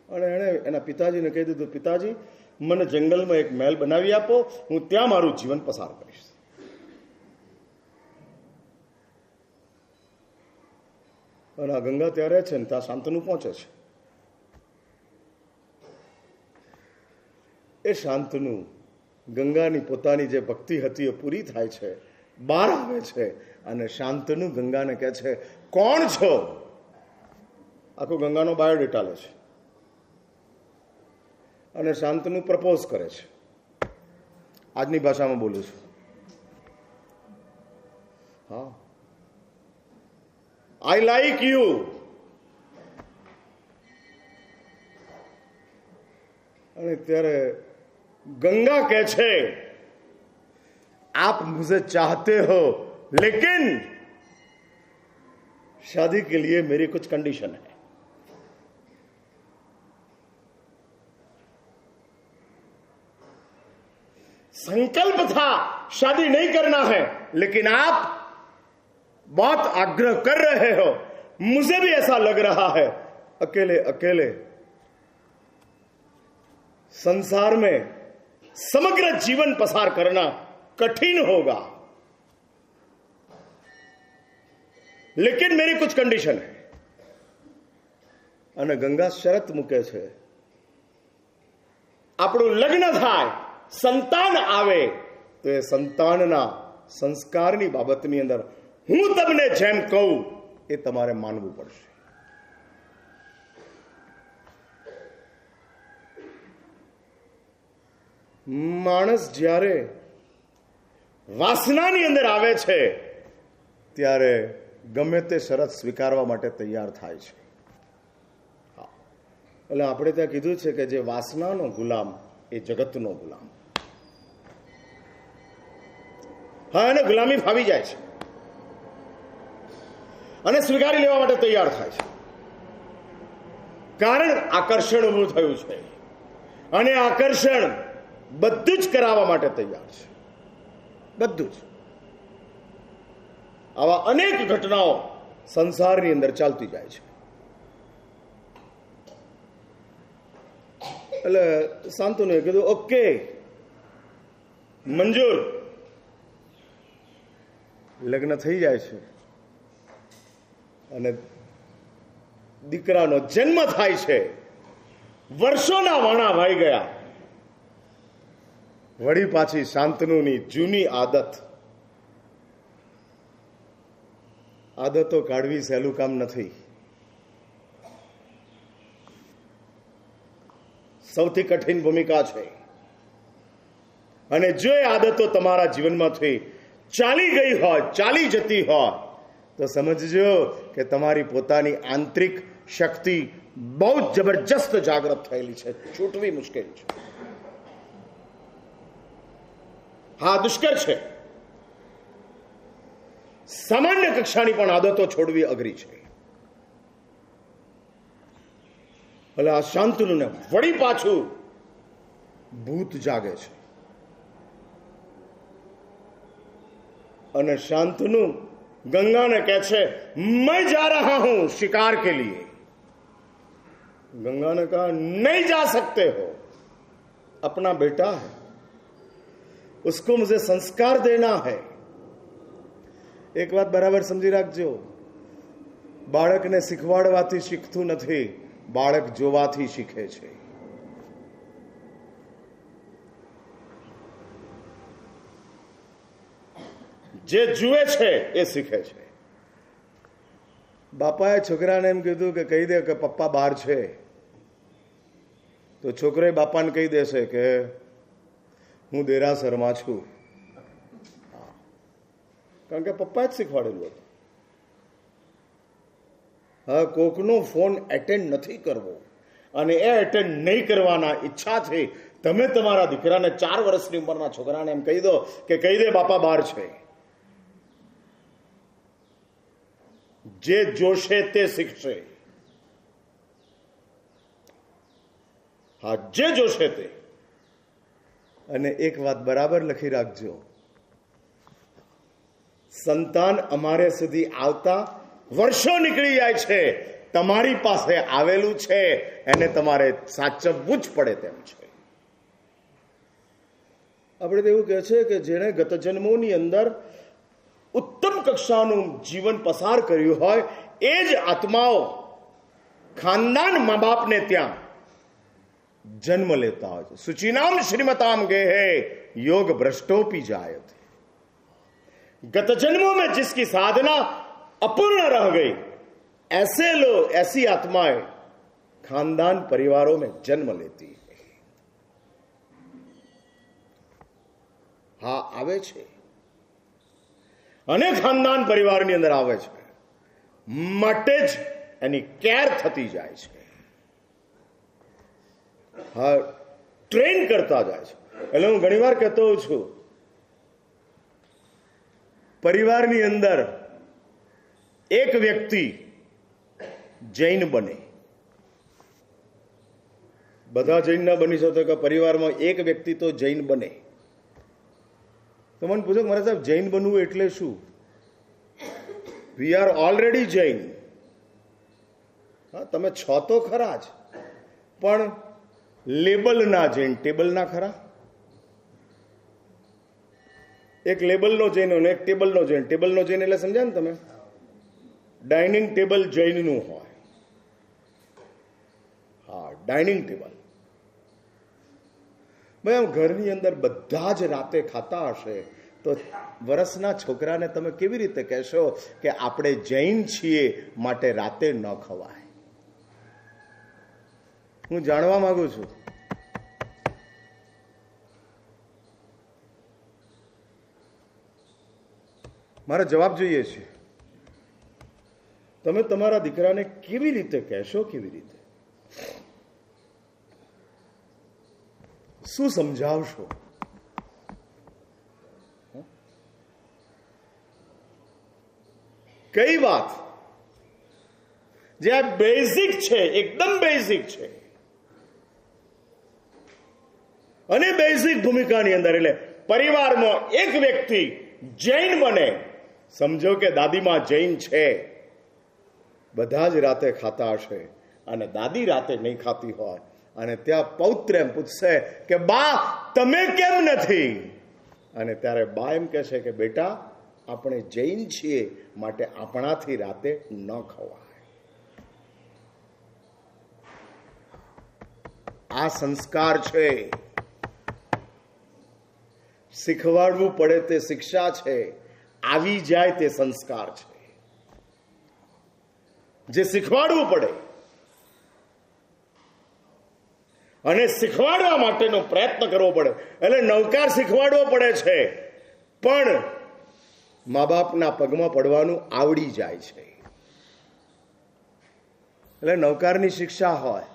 અને એણે એના પિતાજીને કહી દીધું, પિતાજી, મને જંગલમાં એક મહેલ બનાવી આપો, હું ત્યાં મારું જીવન પસાર કરીશ. અને આ ગંગા ત્યાં રહે છે ને ત્યાં શાંતનુ પહોંચે છે. એ શાંતનુ ગંગાની પોતાની જે ભક્તિ હતી એ પૂરી થાય છે, બહાર આવે છે. અને શાંતનુ ગંગાને કહે છે, કોણ છો? આખો ગંગાનો બાયોડેટા લે છે અને શાંતનુ પ્રપોઝ કરે છે. આજની ભાષામાં બોલું છું. હા, આઈ લાઈક યુ. અને ત્યારે गंगा कह छे, आप मुझे चाहते हो लेकिन शादी के लिए मेरी कुछ कंडीशन है. संकल्प था शादी नहीं करना है, लेकिन आप बहुत आग्रह कर रहे हो. मुझे भी ऐसा लग रहा है अकेले अकेले संसार में समग्र जीवन पसार करना कठिन होगा, लेकिन मेरी कुछ कंडीशन है. અને ગંગા શરત મૂકે છે, આપણું લગ્ન થાય, સંતાન આવે, તો એ સંતાનના સંસ્કારની બાબતની અંદર હું તમને જેમ કહું એ તમારે માનવું પડશે. માણસ જ્યારે વાસનાની અંદર આવે છે ત્યારે ગમે તે શરત સ્વીકારવા માટે તૈયાર થાય છે. એટલે આપણે ત્યાં કીધું છે કે જે વાસનાનો ગુલામ એ જગતનો ગુલામ. હા, એને ગુલામી ફાવી જાય છે અને સ્વીકારી લેવા માટે તૈયાર થાય છે, કારણ આકર્ષણ ઊભું થયું છે અને આકર્ષણ બધું જ કરાવવા માટે તૈયાર છે, બધું જ. આવા અનેક ઘટનાઓ સંસારની અંદર ચાલતી જાય છે. એટલે શાંતુને કીધું, ઓકે, મંજૂર. લગ્ન થઈ જાય છે અને દીકરાનો જન્મ થાય છે. વર્ષોના વાણા વાઈ ગયા. વળી પાછી શાંતનુની જૂની આદતો કાઢવી સહેલું કામ નથી. સૌથી કઠિન ભૂમિકા છે. અને જો એ આદતો તમારા જીવનમાંથી ચાલી ગઈ હોય, ચાલી જતી હોય, તો સમજજો કે તમારી પોતાની આંતરિક શક્તિ બહુ જબરજસ્ત જાગૃત થયેલી છે, છૂટવી મુશ્કેલ છે. હા, દુષ્કર છે. સામાન્ય કક્ષાની પણ આદતો છોડવી અઘરી છે. એટલે આ શાંતનું ને વળી પાછું ભૂત જાગે છે અને શાંતનું गंगा કહે છે मैं जा रहा हूं शिकार के लिए। गंगा ने कहा नहीं जा सकते हो, अपना बेटा है, उसको मुझे संस्कार देना है। एक बात बराबर समझी રાખજો, બાળકને શીખવાડવાથી શીખતું નથી, બાળક જોવાથી શીખે છે। જે જુએ છે એ શીખે છે। બાપાએ છોકરાને એમ કીધું કે કહી દે કે પપ્પા બહાર છે, તો છોકરાએ બાપાને કહી દેશે કે હું દેરાસરમાં છું, કારણ કે પપ્પા જ શીખવાડેલું હતું। હા, કોકનો ફોન એટેન્ડ નથી કરવો અને એ એટેન્ડ નહીં કરવાના ઈચ્છાથી તમે તમારા દીકરાને 4 વર્ષની ઉંમરના છોકરાને એમ કહી દો કે કહી દે બાપા બહાર છે। જે જોશે તે શીખશે। હા, જે જોશે તે। અને એક વાત બરાબર લખી રાખજો, સંતાન અમારે સુધી આવતા વર્ષો નીકળી જાય છે, તમારી પાસે આવેલું છે એને તમારે સાચવવું જ પડે તેમ છે। આપણે તો એવું કહે છે કે જેણે ગત જન્મોની અંદર ઉત્તમ કક્ષાનું જીવન પસાર કર્યું હોય એ જ આત્માઓ ખાનદાન મા બાપને ત્યાં જન્મ લેતા હોય છે। સુચિનામ श्रीमताम गेहे योग भ्रष्टोपि जायते। गत जन्मों में जिसकी साधना अपूर्ण रह गई, ऐसे लोग, ऐसी आत्माएं खानदान परिवारों में जन्म लेती है। हाँ, आवे छे અને ખાનદાન પરિવારની અંદર આવે છે માટે જ એની કેર થતી જાય છે। હા, ટ્રેન કરતા જાય છે। એટલે હું ઘણીવાર કહેતો હોઉં છું, પરિવારની અંદર એક વ્યક્તિ જૈન બને, બધા જૈન ના બની શકે કે પરિવારમાં એક વ્યક્તિ તો જૈન બને। તો મને પૂછો મારા સાહેબ જૈન બનવું એટલે શું? We are already Jain. હા, તમે છો તો ખરા જ, પણ લેબલના જૈન, ટેબલના ખરા? એક લેબલનો જૈન અને એક ટેબલનો જૈન। ટેબલનો જૈન એટલે સમજ્યા ને તમે? ડાઇનિંગ ટેબલ જૈનનું હોય। હા, ડાઇનિંગ ટેબલ। ભાઈ, આમ ઘરની અંદર બધા જ રાતે ખાતા હશે તો વર્ષના છોકરાને તમે કેવી રીતે કહેશો કે આપણે જૈન છીએ માટે રાતે ન ખવાય? હું જાણવા માંગુ છું, મારો જવાબ જોઈએ છે। તમે તમારા દીકરાને કેવી રીતે કહેશો? કેવી રીતે? શું સમજાવશો? કઈ વાત જે આ બેઝિક છે, એકદમ બેઝિક છે, અને બેઝિક ભૂમિકાની અંદર એટલે પરિવારમાં એક વ્યક્તિ જૈન બને, સમજો કે દાદીમાં જૈન છે, બધા જ રાતે ખાતા હશે અને દાદી રાતે નહીં ખાતી હોય અને ત્યાં પૌત્ર એમ પૂછશે કે બા તમે કેમ નથી? અને ત્યારે બા એમ કહે છે કે બેટા આપણે જૈન છીએ માટે આપણાથી રાતે ન ખવાય। આ સંસ્કાર છે, શીખવાડવું પડે તે શિક્ષા છે, આવી જાય તે સંસ્કાર છે, જે શીખવાડવું પડે અને શીખવાડવા માટેનો પ્રયત્ન કરવો પડે। એટલે નવકાર શીખવાડવો પડે છે, પણ મા બાપના પગમાં પડવાનું આવડી જાય છે। એટલે નવકારની શિક્ષા હોય,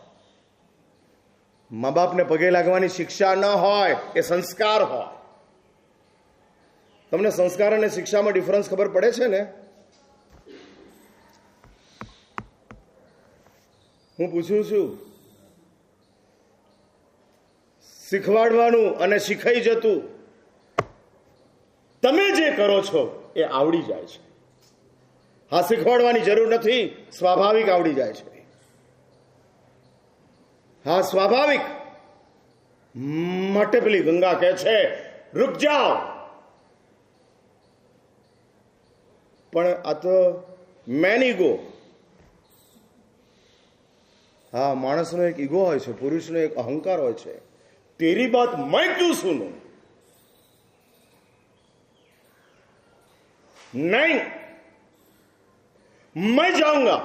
મા બાપને પગે લાગવાની શિક્ષા ન હોય, એ સંસ્કાર હોય। તમને સંસ્કાર અને શિક્ષામાં ડિફરન્સ ખબર પડે છે ને? હું પૂછું છું, શીખવાડવાનું અને શીખાઈ જતું તમે જે કરો છો એ આવડી જાય છે. હા, શીખવાડવાની જરૂર નથી, સ્વાભાવિક આવડી જાય છે. હા, સ્વાભાવિક. માટે પેલી ગંગા કહે છે રૂક જાઓ. પણ આ તો મેન ઈગો. હા, માણસનો એક ઈગો હોય છે, પુરુષનો એક અહંકાર હોય છે. તેરી બાત મેં ક્યું સુનું? નહીં, મેં જાઉંગા.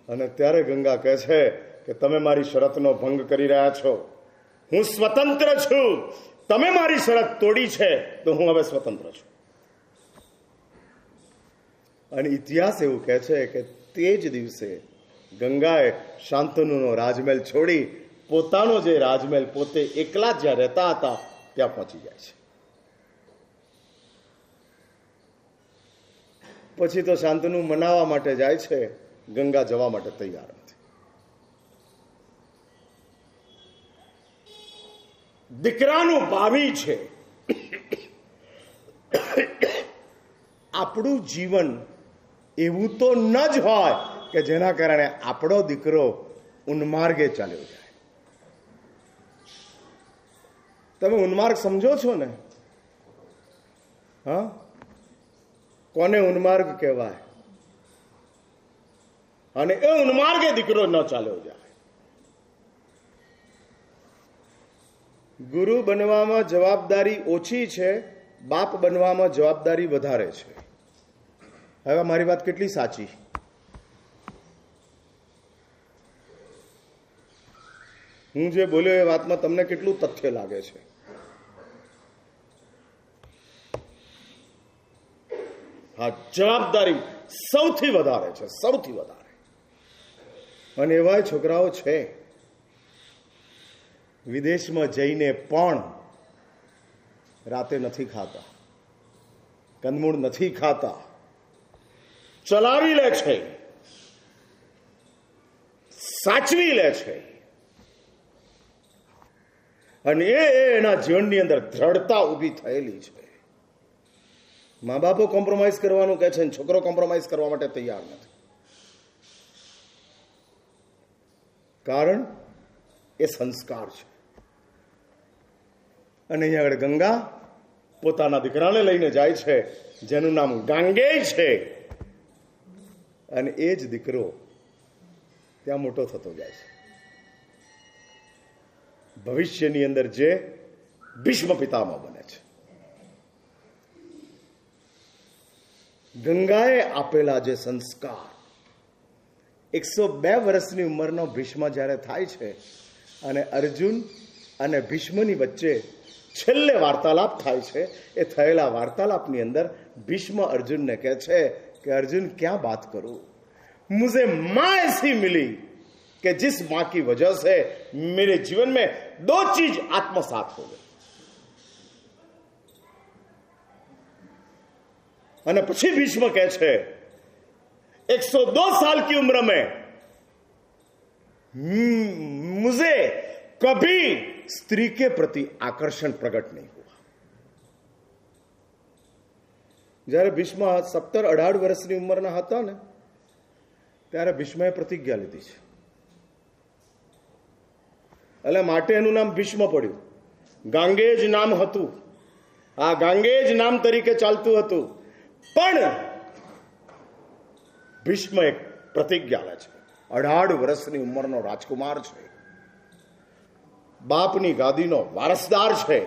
અને ત્યારે ગંગા કહે છે કે તમે મારી શરતનો ભંગ કરી રહ્યા છો. હું સ્વતંત્ર છું. તમે મારી શરત તોડી છે તો હું હવે સ્વતંત્ર છું. અને ઇતિહાસ એવું કહે છે કે તે જ દિવસે ગંગાએ શાંતનુનો રાજમહેલ છોડી પોતાનો જે રાજમહેલ પોતે એકલા જ જ્યાં રહેતા હતા ત્યાં પહોંચી જાય છે. પછી તો શાંતનુ મનાવવા માટે જાય છે, ગંગા જવા માટે તૈયાર નથી. દીકરાનું ભાવિ છે. આપણું જીવન એવું તો ન જ હોય કે જેના કારણે આપણો દીકરો ઉન્માર્ગે ચાલ્યો જાય. તમે ઉન્માર્ગ સમજો છો ને? હા, કોને ઉન્માર્ગ કહેવાય? અને એ ઉન્માર્ગે દીકરો ન ચાલ્યો જાય. ગુરુ બનવામાં જવાબદારી ઓછી છે, બાપ બનવામાં જવાબદારી વધારે છે. હવે મારી વાત કેટલી સાચી? હું જે બોલ્યો એ વાતમાં તમને કેટલું તથ્ય લાગે છે? હા, જવાબદારી સૌથી વધારે છે, સૌથી વધારે. અને એવા છોકરાઓ છે વિદેશમાં જઈને પણ રાતે નથી ખાતા, કંદમૂળ નથી ખાતા, ચલાવી લે છે, સાચવી લે છે. અને એના જીવનની અંદર દ્રઢતા ઊભી થયેલી છે. મા બાપો કોમ્પ્રોમાઇઝ કરવાનું કહે છે, છોકરો કોમ્પ્રોમાઇઝ કરવા માટે તૈયાર નથી. કારણ એ સંસ્કાર છે. અને અહીંયા આગળ ગંગા પોતાના દીકરાને લઈને જાય છે જેનું નામ ગાંગેય છે. અને એ જ દીકરો ત્યાં મોટો થતો જાય છે. ભવિષ્યની અંદર જે ભીષ્મ પિતામહ બને છે. ગંગાએ આપેલા જે સંસ્કાર, 102 વર્ષની ઉંમરનો ભીષ્મ જ્યારે થાય છે અને અર્જુન અને ભીષ્મની વચ્ચે છેલ્લે વાર્તાલાપ થાય છે, એ થયેલા વાર્તાલાપની અંદર ભીષ્મ અર્જુનને કહે છે कि अर्जुन क्या बात करूं, मुझे मां ऐसी मिली कि जिस मां की वजह से मेरे जीवन में 2 चीज आत्मसात हो गई. અને પછી ભીષ્મ કહે છે 102 साल की उम्र में मुझे कभी स्त्री के प्रति आकर्षण प्रकट नहीं हुआ. જ્યારે ભીષ્મ 17-18 વર્ષની ઉંમરના હતા ને ત્યારે ભીષ્મએ પ્રતિજ્ઞા લીધી છે. એટલે માટે એનું નામ ભીષ્મ પડ્યું. ગાંગેજ નામ હતું. આ ગાંગેજ નામ તરીકે ચાલતું હતું. પણ ભીષ્મ એક પ્રતિજ્ઞા લે છે. 18 વર્ષની ઉંમરનો રાજકુમાર છે, બાપની ગાદીનો વારસદાર છે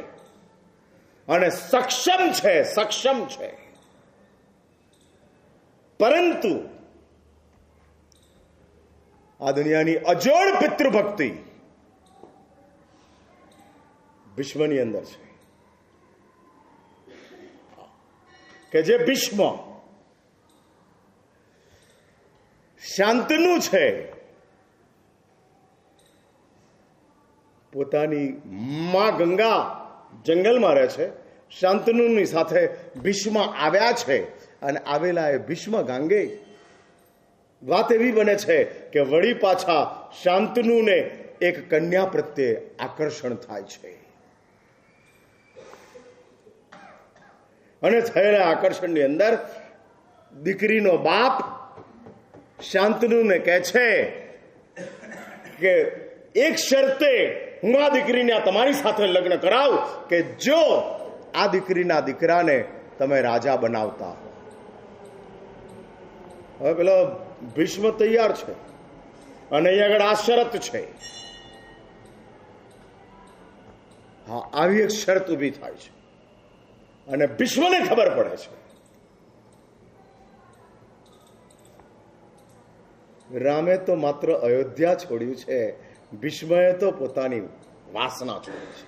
અને સક્ષમ છે, સક્ષમ છે. પરંતુ આ દુનિયાની અજોડ પિતૃભક્તિ ભીષ્મની અંદર છે કે જે ભીષ્મ શાંતનુ છે, પોતાની માં ગંગા જંગલમાં રહે છે, શાંતનુની સાથે ભીષ્મ આવ્યા છે અને આવેલા એ ભીષ્મ ગાંગે વાત એવી બને છે કે વળી પાછા શાંતનુને એક કન્યા પ્રત્યે આકર્ષણ થાય છે. અને થયેલા આકર્ષણની અંદર દીકરીનો બાપ શાંતનુને કહે છે કે એક શરતે હું આ દીકરીને તમારી સાથે લગ્ન કરાવું કે જો આ દીકરીના દીકરાને તમે રાજા બનાવતા. હવે પેલો ભીષ્મ તૈયાર છે અને અહીં આગળ આ શરત છે. હા, આવી એક શરત ઊભી થાય છે અને ભીષ્મને ખબર પડે છે રામે તો માત્ર અયોધ્યા છોડ્યું છે, ભીષ્મએ તો પોતાની વાસના છોડી છે.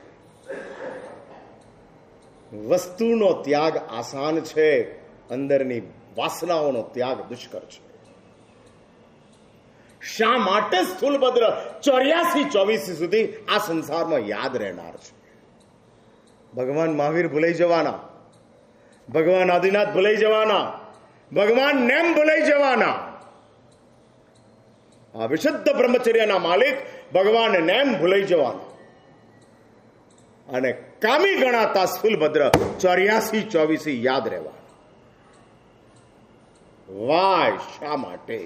વસ્તુનો ત્યાગ આસાન છે, અંદરની વાસનાઓનો ત્યાગ દુષ્કર છે. શા માટે સ્થૂલભદ્ર 84-24 સુધી આ સંસારમાં યાદ રહેનાર છે? ભગવાન મહાવીર ભૂલાઈ જવાના, ભગવાન આદિનાથ ભૂલાઈ જવાના, ભગવાન નેમ ભૂલાઈ જવાના. આ વિશુદ્ધ બ્રહ્મચર્યના માલિક ભગવાન નેમ ભૂલાઈ જવાના અને કામી ગણાતા સ્થૂલભદ્ર 84-24 યાદ રહેવાના. વાય, શા માટે,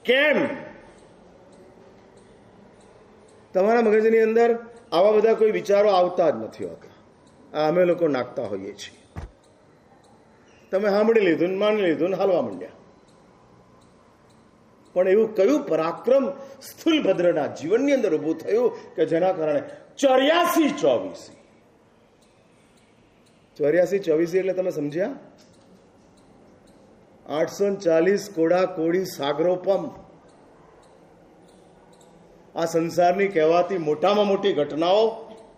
કેમ? તમારા મગજની અંદર આવા બધા કોઈ વિચારો આવતા જ નથી હોતા. આ અમે લોકો નાખતા હોઈએ છીએ. તમે સાંભળી લીધું ને માની લીધું ને હાલવા માંડ્યા. પણ એવું કયું પરાક્રમ સ્થૂલભદ્રના જીવનની અંદર ઊભું થયું કે જેના કારણે 84-24 એટલે તમે સમજ્યા? 840 કોડા કોડી સાગરોપમ. આ સંસારની કહેવાતી મોટામાં મોટી ઘટનાઓ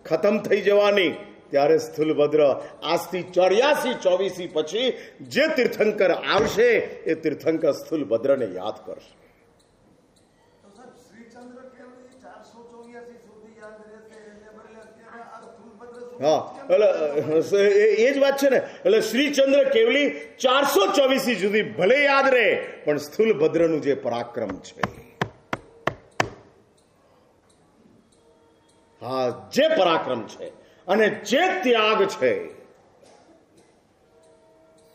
ખતમ થઈ જવાની, ત્યારે સ્થૂલભદ્ર આજથી 84-24 પછી જે તીર્થંકર આવશે એ તીર્થંકર સ્થૂલભદ્રને યાદ કરશે. હા, એટલે એ જ વાત છે ને. એટલે શ્રીચંદ્ર કેવલી 424 સુધી ભલે યાદ રહે, પણ સ્થૂલભદ્રનું જે પરાક્રમ છે, હા, જે પરાક્રમ છે અને જે ત્યાગ છે.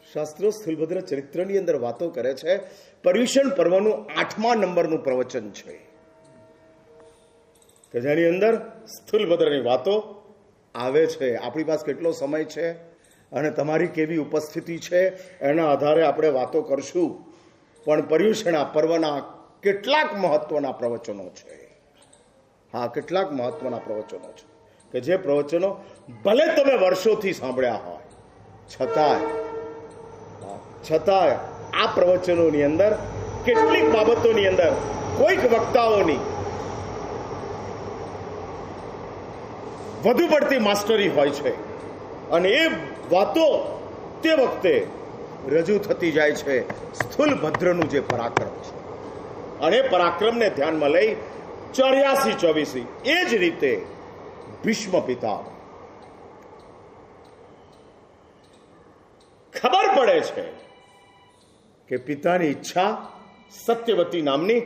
શાસ્ત્રો સ્થૂલભદ્ર ચરિત્રની અંદર વાતો કરે છે. પર્યુષણ પર્વનું 8મા નંબરનું પ્રવચન છે કે જેની અંદર સ્થૂલભદ્રની વાતો આવે છે. આપણી પાસે કેટલો સમય છે અને તમારી કેવી ઉપસ્થિતિ છે એના આધારે આપણે વાતો કરશું, પણ પર્યુષણ પર્વના કેટલાક મહત્વના પ્રવચનો છે. હા, કેટલાક મહત્વના પ્રવચનો છે કે જે પ્રવચનો ભલે તમે વર્ષોથી સાંભળ્યા હોય છતાંય આ પ્રવચનોની અંદર કેટલીક બાબતોની અંદર કોઈક વક્તાઓની વધુ પડતી માસ્ટરી હોય છે અને એ વાતો તે વખતે રજૂ થતી જાય છે. સ્થૂલભદ્રનું જે પરાક્રમ છે અને એ પરાક્રમને ધ્યાનમાં લઈ 84-24 એ જ રીતે ભીષ્મ પિતા ખબર પડે છે કે પિતાની ઈચ્છા સત્યવતી નામની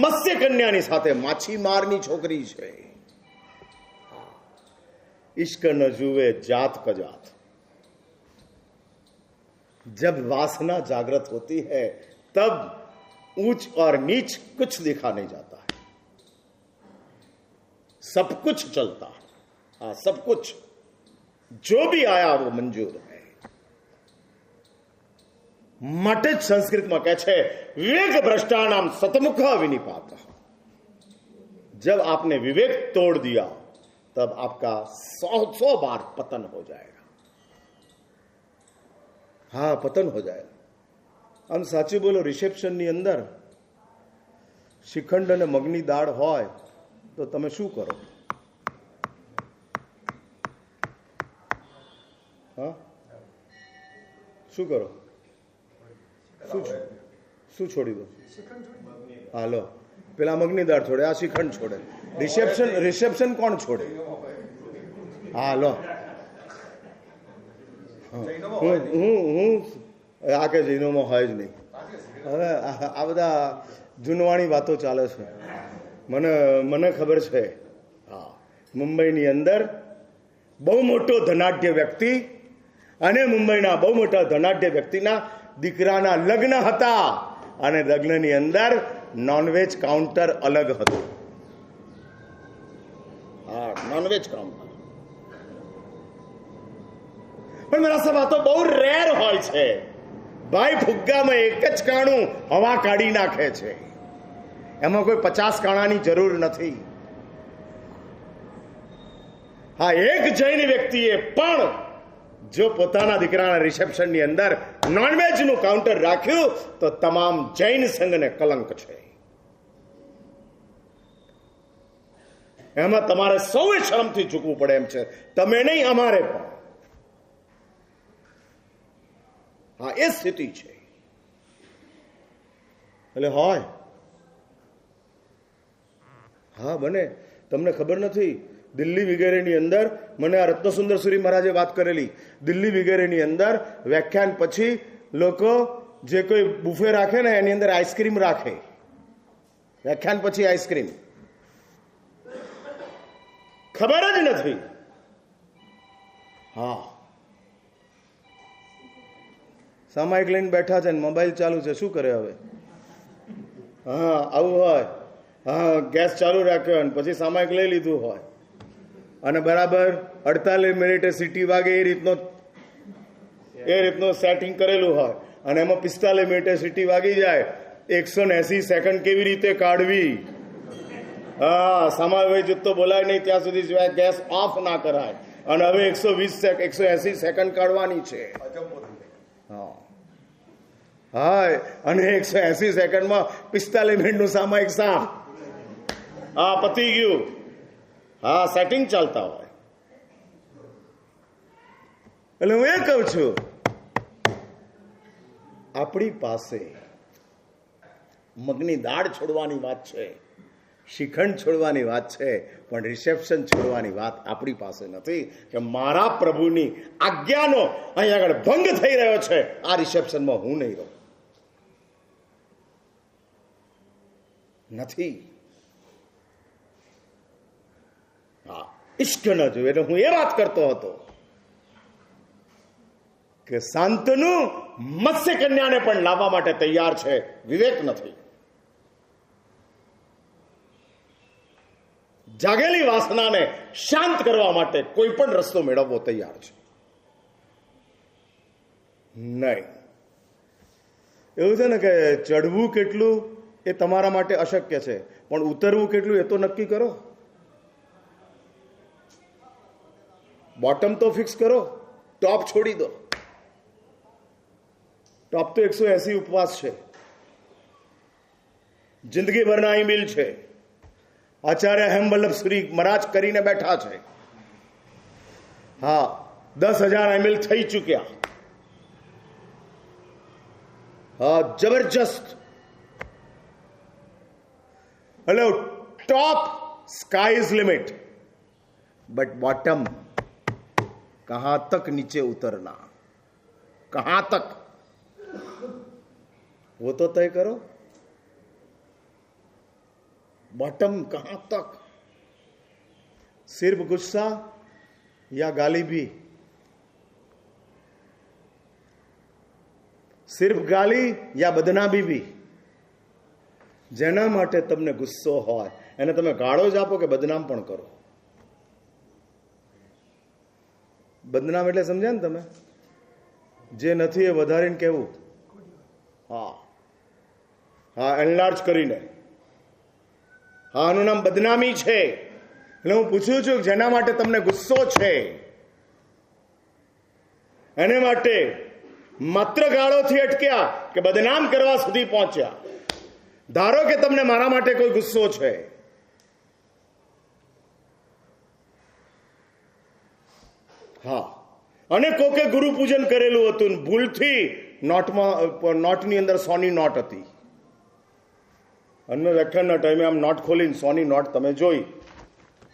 મત્સ્ય કન્યાની સાથે માછીમારની છોકરી છે. इश्क न जुए जात क जात. जब वासना जागृत होती है तब ऊंच और नीच कुछ देखा नहीं जाता है, सब कुछ चलता है. हाँ, सब कुछ जो भी आया वो मंजूर है. માટે જ સંસ્કૃતમાં કહે છે વિવેક ભ્રષ્ટાનામ સતमुख विनिपात. जब आपने विवेक तोड़ दिया तब आपका 100 बार पतन हो जाएगा. हाँ, पतन हो जाएगा. આમ સાચું બોલો, રિસેપ્શનની અંદર શ્રીખંડ અને મગની દાળ હોય તો તમે શું કરો? હા, શું કરો? શું છોડી દો? હાલો, પેલા મગની દાળ છોડે, આ શ્રીખંડ છોડે. રિસેપ્શન કોણ છોડે? હા, લો. હું આ કે જૈનોમાં હોય જ નહીં. હવે આ બધા જૂનવાણી વાતો ચાલે છે. મને ખબર છે. હા, મુંબઈની અંદર બહુ મોટો ધનાઢ્ય વ્યક્તિ અને મુંબઈના બહુ મોટા ધનાઢ્ય વ્યક્તિના દીકરાના લગ્ન હતા અને લગ્નની અંદર નોનવેજ કાઉન્ટર અલગ હતું. હા, નોનવેજ કાઉન્ટર. પણ મારા સાહેબ આ તો બહુ રેર હોય છે ભાઈ. ફુગ્ગામાં એક જ કાણું હવા કાઢી નાખે છે, એમાં કોઈ 50 કાણાની જરૂર નથી. હા, એક જૈન વ્યક્તિએ પણ જો પોતાના દીકરાના રિસેપ્શનની અંદર નોનવેજનું કાઉન્ટર રાખ્યું તો તમામ જૈન સંઘને કલંક છે. એમાં તમારે સૌએ શરમથી ઝૂકવું પડે એમ છે. તમે નહીં, અમારે પણ. હા, એ સ્થિતિ છે. એટલે હોય. હા, બને. તમને ખબર નથી, દિલ્હી વગેરેની અંદર મને આ રત્નસુંદર સુરી મહારાજે વાત કરેલી. દિલ્હી વગેરેની અંદર વ્યાખ્યાન પછી લોકો જે કોઈ બુફે રાખે ને એની અંદર આઈસ્ક્રીમ રાખે. વ્યાખ્યાન પછી આઈસ્ક્રીમ. ખબર જ નથી. હા, સામાયિક લઈને બેઠા છે ને મોબાઈલ ચાલુ છે, શું કરે હવે? હા, આવું હોય. હા, ગેસ ચાલુ રાખ્યો અને પછી સામાયિક લઈ લીધું હોય અને બરાબર 48 મિનિટે સીટી વાગે એ રીતનો સેટિંગ કરેલું હોય અને એમાં 45 મિનિટે સીટી વાગી જાય. 180 સેકન્ડ કેવી રીતે કાઢવી? હા, સામાયિક જુત્તો બોલાય નહીં ત્યાં સુધી ગેસ ઓફ ના કરાય. અને હવે 180 સેકન્ડ કાઢવાની છે. હા, અને 180 સેકન્ડમાં 45 મિનિટનું સામાયિક સાફ. હા, પતી ગયું. હા, સેટિંગ ચાલતા હોય. એટલે હું એ કહું છું, આપણી પાસે મગની દાળ છોડવાની વાત છે, શ્રીખંડ છોડવાની વાત છે, પણ રિસેપ્શન છોડવાની વાત આપણી પાસે નથી. કે મારા પ્રભુની આજ્ઞાનો અહીં આગળ ભંગ થઈ રહ્યો છે, આ રિસેપ્શનમાં હું નહીં રહું. નથી. હા, ઇશ્ક ન જોયું. એટલે હું એ વાત કરતો હતો કે શાંતનુ મત્સ્ય કન્યાને પણ લાવવા માટે તૈયાર છે, વિવેક નથી. જાગેલી વાસનાને શાંત કરવા માટે કોઈ પણ રસ્તો મેળવવો તૈયાર છે. નહીં. એવું છે ને કે ચડવું કેટલું એ તમારા માટે અશક્ય છે, પણ ઉતરવું કેટલું એ તો નક્કી કરો. બોટમ તો ફિક્સ કરો, ટોપ છોડી દો. ટોપ તો 180 ઉપવાસ છે, જિંદગીભરના ઈમેલ છે. આચાર્ય હેમવલ્લભ સુરી મહારાજ કરીને બેઠા છે. હા, 10,000 એમએલ થઈ ચૂક્યા. હા, જબરજસ્ત. Hello, top sky is limit, but bottom कहां तक नीचे उतरना, कहां तक, वो तो तय करो. बॉटम कहां तक? सिर्फ गुस्सा या गाली भी? सिर्फ गाली या बदनामी भी? જેના માટે તમને ગુસ્સો હોય એને તમે ગાળો જ આપો કે બદનામ પણ કરો? બદનામ એટલે સમજ્યા ને તમે? જે નથી એ વધારીને કહેવું. હા હા, એનલાર્જ કરીને. હા, આનું નામ બદનામી છે. એટલે હું પૂછું છું કે જેના માટે તમને ગુસ્સો છે એને માટે માત્ર ગાળોથી અટક્યા કે બદનામ કરવા સુધી પહોંચ્યા? ધારો કે તમને મારા માટે કોઈ ગુસ્સો છે, હા, અને કોકે ગુરુ પૂજન કરેલું હતું, ભૂલથી નોટની અંદર 100ની નોટ હતી, અને વ્યાખ્યાનના ટાઈમે આમ નોટ ખોલીને 100ની નોટ તમે જોઈ.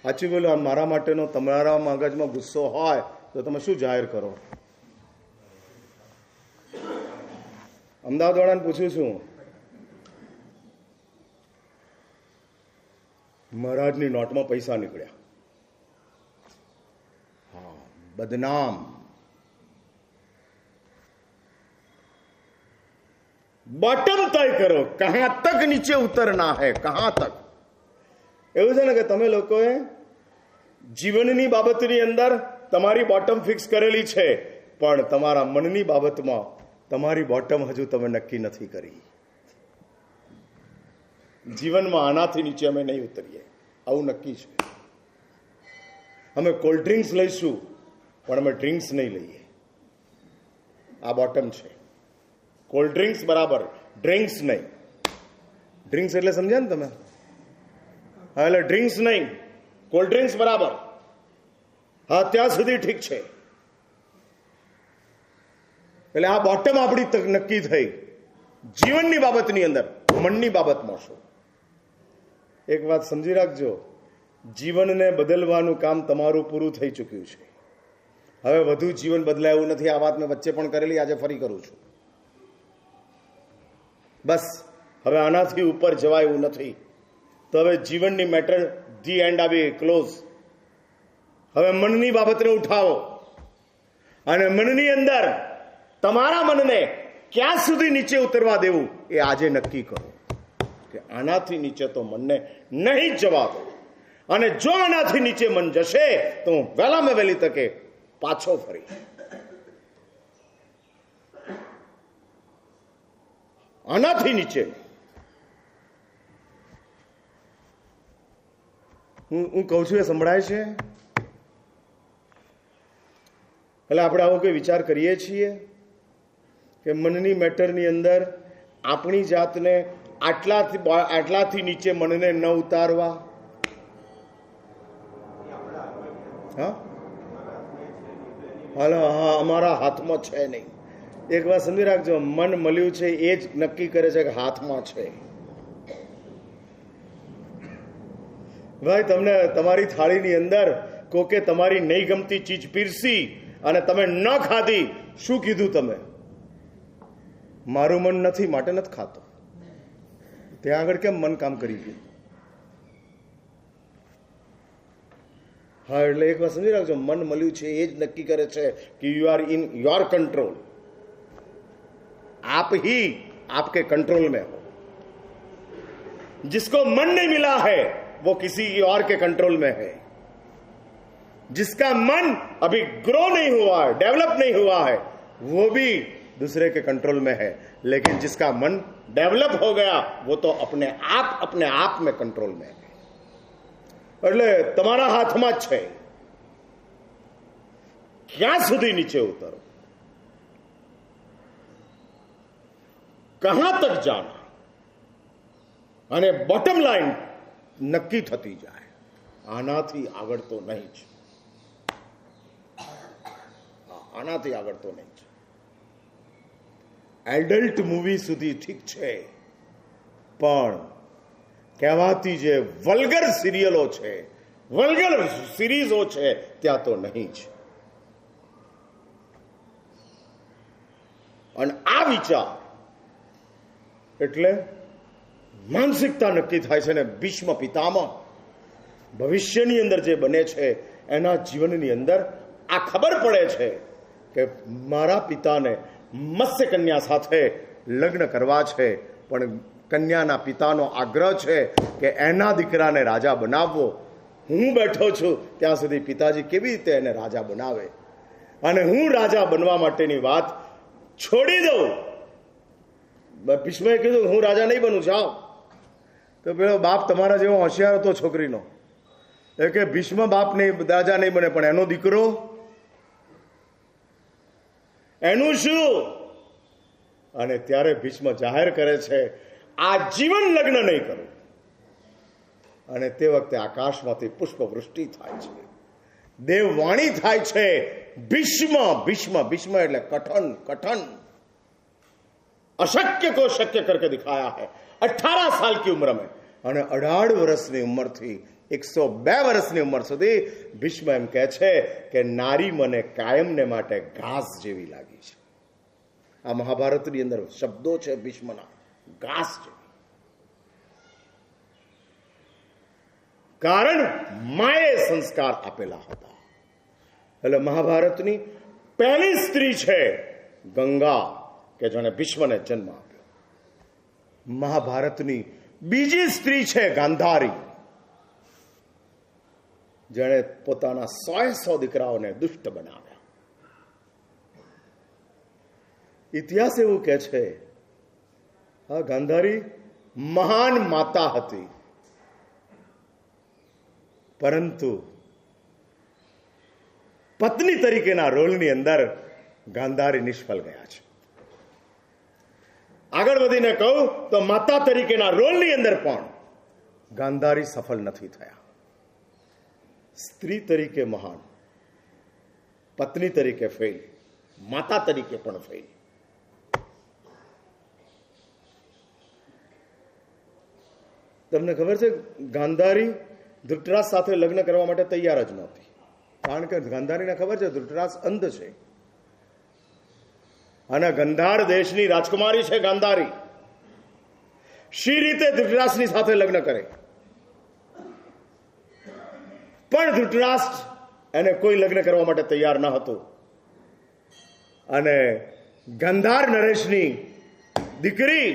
સાચું બોલો, મારા માટેનો તમારા મગજમાં ગુસ્સો હોય તો તમે શું જાહેર કરો? અમદાવાદ વાળાને પૂછું છું, મહારાજની નોટમાં પૈસા નીકળ્યા. હા, બદનામ. बॉटम तय करो, कहां तक नीचे उतरना है, कहां तक. એવું છે ને કે તમે લોકોએ જીવનની બાબતની અંદર તમારી બોટમ ફિક્સ કરેલી છે, પણ તમારા મનની બાબતમાં તમારી બોટમ હજુ તમે નક્કી નથી કરી. જીવનમાં આનાથી નીચે અમે નહીં ઉતરીએ, આવું નક્કી છે. અમે કોલ્ડ ડ્રિંક્સ લઈશું, પણ અમે ડ્રિંક્સ નહીં લઈએ. આ બોટમ છે. કોલ્ડ ડ્રિંક્સ બરાબર, ડ્રિંક્સ નહીં. ડ્રિંક્સ એટલે સમજ્યા ને તમે? હા, એટલે ડ્રિંક્સ નહીં, કોલ્ડ ડ્રિંક્સ બરાબર. હા, ત્યાં સુધી ઠીક છે. એટલે આ બોટમ આપણી નક્કી થઈ. જીવનની બાબતની અંદર, મનની બાબતમાં શું? એક વાત સમજી રાખજો, જીવનને બદલવાનું કામ તમારું પૂરું થઈ ચૂક્યું છે. હવે વધુ જીવન બદલાય એવું નથી. આ વાત મેં વચ્ચે પણ કરેલી, આજે ફરી કરું છું. બસ હવે આનાથી ઉપર જવાય એવું નથી. તો હવે જીવનની મેટર ધી એન્ડ આવી, ક્લોઝ. હવે મનની બાબતને ઉઠાવો અને મનની અંદર તમારા મનને ક્યાં સુધી નીચે ઉતરવા દેવું એ આજે નક્કી કરો કે આનાથી નીચે તો મનને નહીં જવા દો. અને જો આનાથી નીચે મન જશે તો હું વહેલામાં વહેલી તકે પાછો ફરી. આનાથી નીચે હું કહું છું એ સંભળાય છે? એટલે આપણે આવો કોઈ વિચાર કરીએ છીએ કે મનની મેટરની અંદર આપણી જાતને આટલાથી નીચે મનને ન ઉતારવા? હા, અમારા હાથમાં છે નહીં. એક વાત સમજી રાખજો, મન મળ્યું છે એ જ નક્કી કરે છે કે હાથમાં છે. ભાઈ, તમને તમારી થાળીની અંદર કોકે તમારી નહીં ગમતી ચીજ પીરસી અને તમે ન ખાધી. શું કીધું તમે? મારું મન નથી માટે નથી ખાતો. ત્યાં આગળ કેમ મન કામ કરી ગયું? હા, એટલે એક વાત સમજી રાખજો, મન મળ્યું છે એ જ નક્કી કરે છે કે you are in your control. आप ही आपके कंट्रोल में हो. जिसको मन नहीं मिला है वो किसी और के कंट्रोल में है. जिसका मन अभी ग्रो नहीं हुआ है, डेवलप नहीं हुआ है, वो भी दूसरे के कंट्रोल में है. लेकिन जिसका मन डेवलप हो गया वो तो अपने आप में कंट्रोल में है. એટલે તમારા હાથમાં જ છે. ક્યાં સુધી નીચે ઉતરો, કહાં તક જાના, અને બોટમ લાઈન નક્કી થતી જાય. આનાથી આગળ તો નહીં જ. આનાથી આગળ તો નહીં જ. એડલ્ટ મૂવી સુધી ઠીક છે, પણ કહેવાતી જે વલ્ગર સિરિયલો છે, વલ્ગર સિરીઝો છે, ત્યાં તો નહીં જ. અને આ વિચાર એટલે માનસિકતા નક્કી થાય છે ને. ભીષ્મ પિતામહ ભવિષ્યની અંદર જે બને છે એના જીવનની અંદર આ ખબર પડે છે કે મારા પિતાને મત્સ્ય કન્યા સાથે લગ્ન કરવા છે, પણ કન્યાના પિતાનો આગ્રહ છે કે એના દીકરાને રાજા બનાવવો. હું બેઠો છું ત્યાં સુધી પિતાજી કેવી રીતે એને રાજા બનાવે, અને હું રાજા બનવા માટેની વાત છોડી દઉં. ભીષ્મએ કીધું હું રાજા નહીં બનું, જાઓ. તો પેલો બાપ તમારા જેવો હોશિયાર હતો છોકરીનો, એ કે ભીષ્મ બાપ નહીં, રાજા નહીં બને, પણ એનો દીકરો, એનું શું? અને ત્યારે ભીષ્મ જાહેર કરે છે આ જીવન લગ્ન નહીં કરું. અને તે વખતે આકાશમાંથી પુષ્પવૃષ્ટિ થાય છે, દેવવાણી થાય છે. ભીષ્મ ભીષ્મ ભીષ્મ એટલે કઠન કઠન. अशक्य को शक्य करके दिखाया है 18 साल की उम्र में. અને 18 વર્ષની ઉંમરથી 102 વર્ષની ઉંમર સુધી ભીષ્મ એમ કહે છે કે નારી મને કાયમને માટે ઘાસ જેવી લાગી છે. આ મહાભારતની અંદર શબ્દો છે ભીષ્મના, ઘાસ જેવી. કારણ માએ સંસ્કાર આપેલા હતા. એટલે મહાભારતની પહેલી સ્ત્રી છે ગંગા, કે જેણે વિશ્વને જન્મ આપ્યો. મહાભારતની બીજી સ્ત્રી છે ગાંધારી, જેણે પોતાના 100 દીકરાઓને દુષ્ટ બનાવ્યા. ઇતિહાસ એવું કહે છે આ ગાંધારી મહાન માતા હતી, પરંતુ પત્ની તરીકેના રોલની અંદર ગાંધારી નિષ્ફળ ગયા છે. આગળ વધીને કહું તો માતા તરીકેના રોલની અંદર પણ ગાંધારી સફળ નથી થયા. સ્ત્રી તરીકે મહાન, પત્ની તરીકે ફેલ, માતા તરીકે પણ ફેલ. તમને ખબર છે ગાંધારી ધૃતરાષ્ટ્ર સાથે લગ્ન કરવા માટે તૈયાર જ નહોતી, કારણ કે ગાંધારીને ખબર છે ધૃતરાષ્ટ્ર અંધ છે અને ગંધાર દેશની રાજકુમારી છે ગાંધારી. શી રીતે ધૃતરાષ્ટ્રની સાથે લગ્ન કરે? પણ ધૃતરાષ્ટ્ર એને કોઈ લગ્ન કરવા માટે તૈયાર ન હતું અને ગંધાર નરેશની દીકરી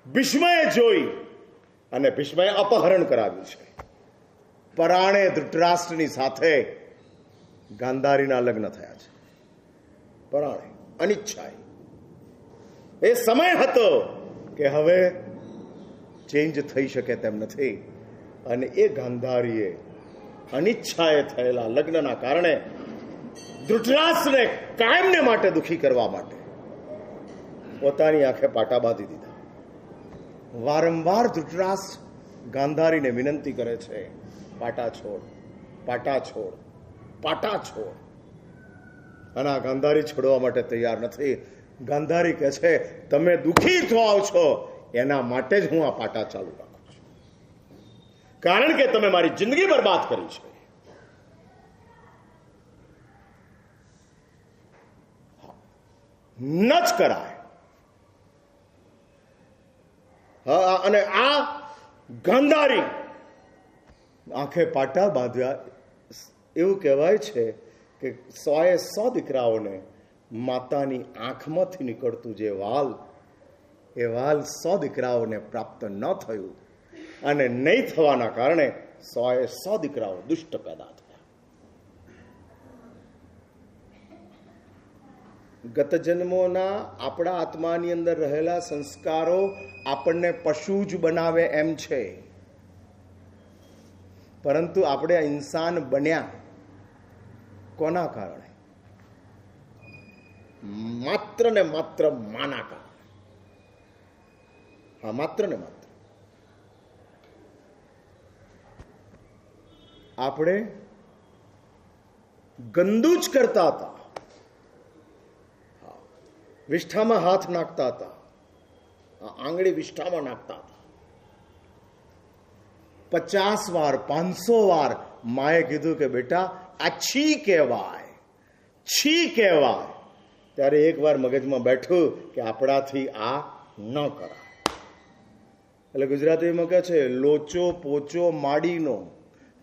ભીષ્મએ જોઈ અને ભીષ્મએ અપહરણ કરાવ્યું છે. પરાણે ધૃતરાષ્ટ્રની સાથે ગાંધારીના લગ્ન થયા છે. પરાણે, અનિચ્છાએ. એ સમય હતો કે હવે ચેન્જ થઈ શકે તેમ નથી અને એ ગાંધારીએ અનિચ્છાએ થયેલા લગ્નના કારણે ધૃતરાષ્ટ્રને કાયમને માટે દુઃખી કરવા માટે પોતાની આંખે પાટા બાંધી દીધા. વારંવાર ધૃતરાષ્ટ્ર ગાંધારીને વિનંતી કરે છે, પાટા છોડ, પાટા છોડ, પાટા છોડ. અને આ ગાંધારી છોડવા માટે તૈયાર નથી. ગાંધારી કહે છે તમે દુઃખી થાવ છો એના માટે જ હું આ પાટા ચાલુ રાખું છું, કારણ કે તમે મારી જિંદગી બરબાદ કરી છે. ન જ કરાય. અને આ ગાંધારી આંખે પાટા બાંધ્યા. એવું કહેવાય છે કે 100 દીકરાઓને માતાની આંખમાંથી નીકળતું જે વાલ, એ વાલ 100 દીકરાઓને પ્રાપ્ત ન થયું અને નહીં થવાના કારણે 100 દીકરાઓ દુષ્ટ પેદા થયા. ગત જન્મોના આપણા આત્માની અંદર રહેલા સંસ્કારો આપણને પશુ જ બનાવે એમ છે, પરંતુ આપણે ઇન્સાન બન્યા કોના કારણે? માત્ર ને માત્ર માના કારણે. હા, માત્ર ને માત્ર. આપણે ગંદુ જ કરતા હતા, વિષ્ઠામાં હાથ નાખતા હતા, આંગળી વિષ્ઠામાં નાખતા હતા. 50 વાર 500 વાર માએ કીધું કે બેટા આ છી કહેવાય, છી કહેવાય. ત્યારે એક વાર મગજમાં બેઠું કે આપણાથી આ ન કરાય. એટલે ગુજરાતીમાં કહે છે લોચો પોચો માડીનો,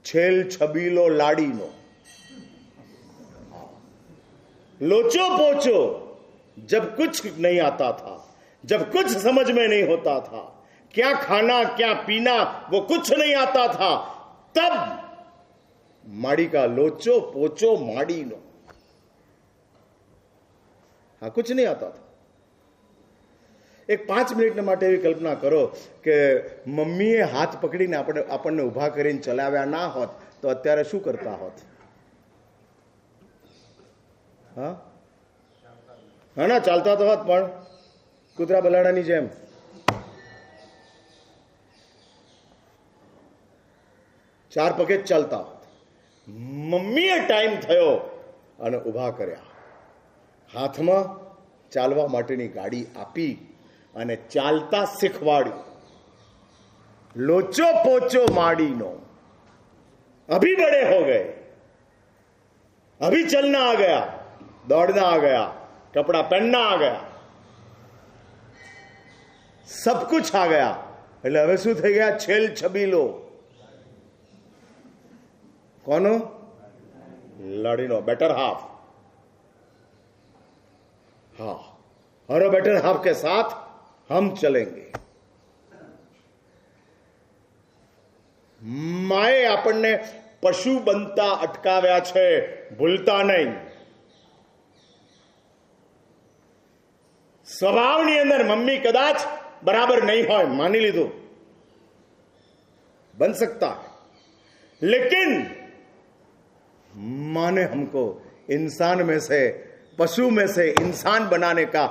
છેલ છબીલો લાડીનો. लोचो पोचो जब कुछ नहीं आता था, जब कुछ समझ में नहीं होता था, क्या खाना क्या पीना वो कुछ नहीं आता था, तब माड़ी का लोचो पोचो माड़ी नो. हाँ, कुछ नहीं आता था. એક 5 મિનિટ માટે એવી કલ્પના કરો કે મમ્મીએ હાથ પકડીને આપણને ઊભા કરીને ચલાવ્યા ના હોત તો અત્યારે શું કરતા હોત? હા હા ના, ચાલતા તો હોત પણ કૂતરા બલાડાની જેમ. ચાર પગે જ ચાલતા હોત. મમ્મીએ ટાઈમ થયો અને ઊભા કર્યા, હાથમાં ચાલવા માટેની ગાડી આપી અને ચાલતા શીખવાડ્યું. लोचो पोचो माड़ी नो, अभी बड़े हो गए, अभी चलना आ गया, दौड़ना आ गया, कपड़ा पहनना आ गया, सब कुछ आ गया. એટલે હવે શું થઈ ગયા? છેલ છબીલો. કોનો? લાડીનો, बेटर हाफ. हाँ, और बेटर हाफ के साथ हम चलेंगे. માએ આપણને પશુ બનતા અટકાવ્યા છે, ભૂલતા નહીં. સ્વભાવની અંદર મમ્મી કદાચ बराबर नहीं हो, मानी लीधो, बन सकता है, लेकिन माँ ने हमको इंसान में से, पशु में से इंसान बनाने का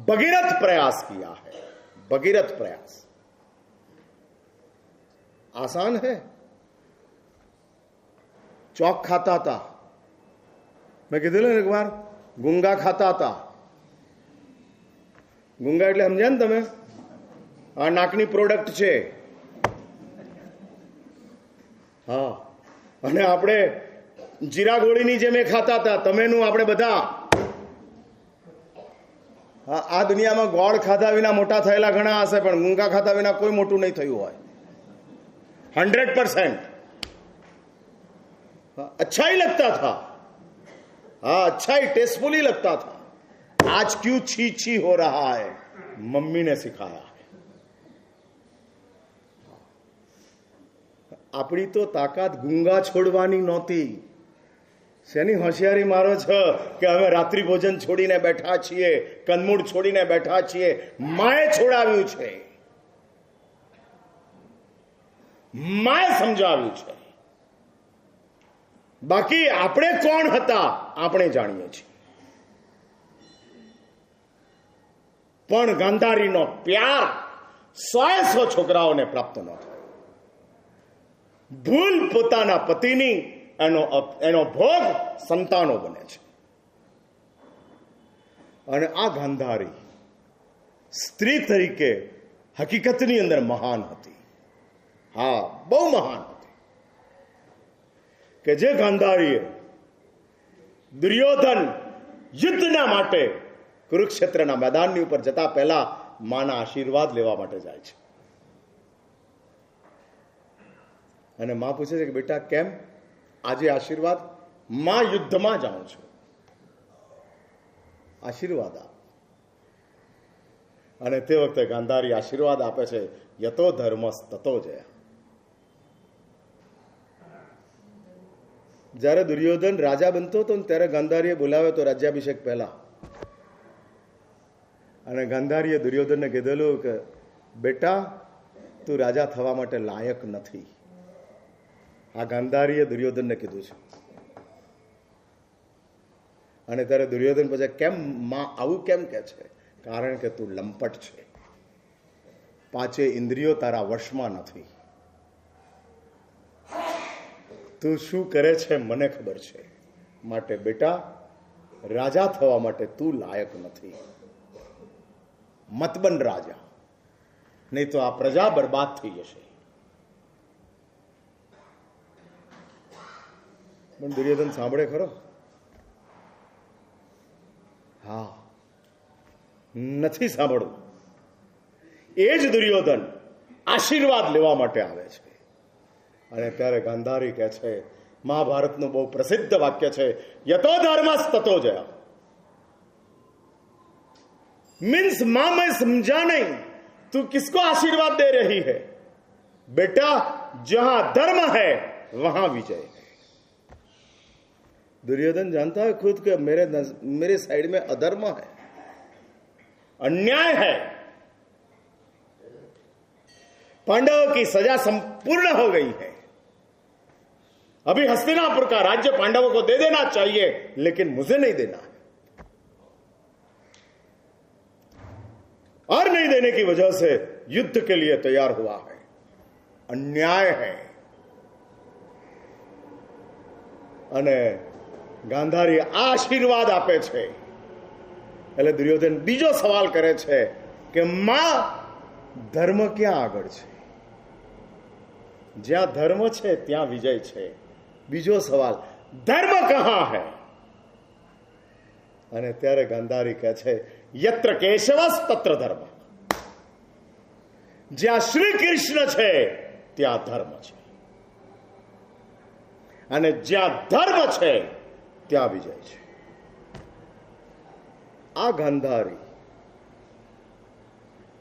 भगीरथ प्रयास किया है. भगीरथ प्रयास आसान है? चौक खाता था, मैं कीधुं एक बार गुंगा खाता था. गुंगा એટલે સમજ્યા ને તમે? આ નાકની પ્રોડક્ટ છે. હા, અને આપણે જીરા ગોળીની જેમ ખાતા હતા, તમેનું આપણે બધા. આ દુનિયામાં ગોળ ખાધા વિના મોટા થયેલા ઘણા હશે, પણ ગુંગા ખાધા વિના કોઈ મોટું નહીં થયું હોય. 100%. अच्छा ही लगता था. हाँ, अच्छा ही टेस्टफुल ही लगता था. आज क्यों छी छी हो रहा है? मम्मी ने सिखाया. આપણી તો તાકાત ગુંગા છોડવાની નહોતી. શેની હોશિયારી મારો છો કે અમે રાત્રિ ભોજન છોડીને બેઠા છીએ, કંદમૂળ છોડીને બેઠા છીએ? માએ છોડાવ્યું છે, માએ સમજાવ્યું છે. બાકી આપણે કોણ હતા આપણે જાણીએ છીએ. પણ ગાંધારીનો પ્યાર 100 છોકરાઓને પ્રાપ્ત ન થાય. ભૂલ પોતાના પતિની, એનો ભોગ સંતાનો બને છે. અને આ ગાંધારી સ્ત્રી તરીકે હકીકતની અંદર મહાન હતી. હા, બહુ મહાન હતી. કે જે ગાંધારીએ દુર્યોધન યુદ્ધના માટે કુરુક્ષેત્રના મેદાનની ઉપર જતા પહેલા માના આશીર્વાદ લેવા માટે જાય છે. અને માં પૂછે છે કે બેટા કેમ આજે આશીર્વાદ? માં યુદ્ધમાં જાઉં છું, આશીર્વાદ આપ. અને તે વખતે ગાંધારી આશીર્વાદ આપે છે, યતો ધર્મસ તતો જયા. જ્યારે દુર્યોધન રાજા બનતો હતો ને ત્યારે ગાંધારીએ બોલાવ્યો હતો રાજ્યાભિષેક પહેલા. અને ગાંધારીએ દુર્યોધનને કીધેલું કે બેટા તું રાજા થવા માટે લાયક નથી. આ ગાંધારીએ દુર્યોધનને કીધું છે. અને ત્યારે દુર્યોધન પછી કેમ માં આવું કેમ કે છે? કારણ કે તું લંપટ છે, 5 ઇન્દ્રિયો તારા વશમાં નથી. તું શું કરે છે મને ખબર છે. માટે બેટા રાજા થવા માટે તું લાયક નથી. મત બન રાજા, નહીં તો આ પ્રજા બરબાદ થઈ જશે. પણ દુર્યોધન સાંભળે ખરો? હા, નથી સાંભળવું. એ જ દુર્યોધન આશીર્વાદ લેવા માટે આવે છે. અને ત્યારે ગાંધારી કહે છે, મહાભારતનું બહુ પ્રસિદ્ધ વાક્ય છે, યતો ધર્મસ તતો જયા. मीन्स मां मैं समझा नहीं, तू किसको आशीर्वाद दे रही है? बेटा जहां धर्म है वहां विजय है. दुर्योधन जानता है खुद कि मेरे साइड में अधर्म है, अन्याय है. पांडवों की सजा संपूर्ण हो गई है. अभी हस्तिनापुर का राज्य पांडवों को दे देना चाहिए, लेकिन मुझे नहीं देना है. और नहीं देने की वजह से युद्ध के लिए तैयार हुआ है. अन्याय है. અને ગાંધારી આશીર્વાદ આપે છે. એટલે દુર્યોધન બીજો સવાલ કરે છે કે માં ધર્મ ક્યાં આગળ છે? જ્યાં ધર્મ છે ત્યાં વિજય છે. બીજો સવાલ, ધર્મ કહા હૈ? અને ત્યારે ગાંધારી કહે છે, યત્ર કેશવસ તત્ર ધર્મ. જ્યાં શ્રી કૃષ્ણ છે ત્યાં ધર્મ છે. અને જ્યાં ધર્મ છે ત્યાં વિજય છે. આ ગાંધારી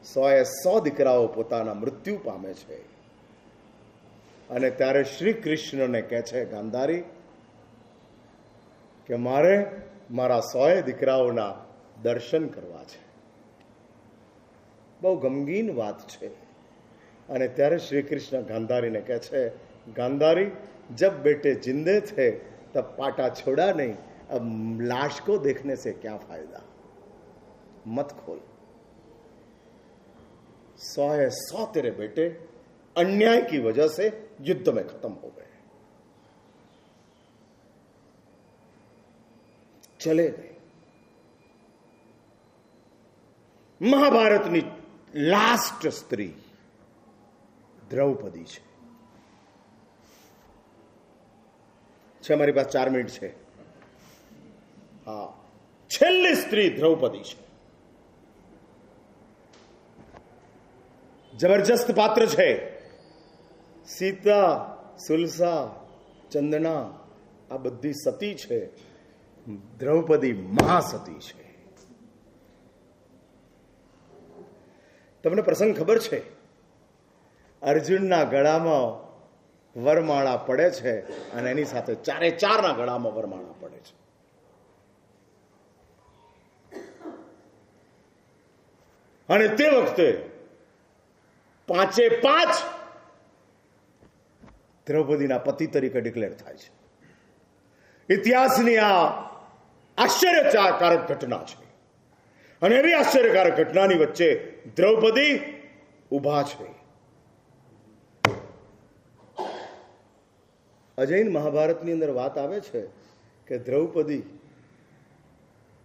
100 દીકરાઓ પોતાના મૃત્યુ પામે છે અને ત્યારે શ્રી કૃષ્ણને કહે છે, ગાંધારી કે મારે મારા 100 દીકરાઓના દર્શન કરવા છે. બહુ ગમગીન વાત છે. અને ત્યારે શ્રી કૃષ્ણ ગાંધારીને કહે છે, गांधारी जब बेटे जिंदे थे तब पाटा छोड़ा नहीं, अब लाश को देखने से क्या फायदा, मत खोल. 100 तेरे बेटे अन्याय की वजह से युद्ध में खत्म हो गए, चले गए. મહાભારતની લાસ્ટ સ્ત્રી દ્રૌપદી છે. અમારી પાસે 4 મિનિટ છે. હા, છેલ્લી સ્ત્રી દ્રૌપદી છે. જબરજસ્ત પાત્ર છે. સીતા, સુલસા, ચંદના આ બધી સતી છે. દ્રૌપદી મહાસતી છે. તમને પ્રસંગ ખબર છે? અર્જુનના ગળામાં વરમાળા પડે છે અને એની સાથે 4 ગળામાં વરમાળા પડે છે. અને તે વખતે 5 દ્રૌપદીના પતિ તરીકે ડિક્લેર થાય છે. ઇતિહાસની આ આશ્ચર્યકારક ઘટના છે. અને એવી આશ્ચર્યકારક ઘટનાની વચ્ચે દ્રૌપદી ઉભા છે. અજૈન મહાભારતની અંદર વાત આવે છે કે દ્રૌપદી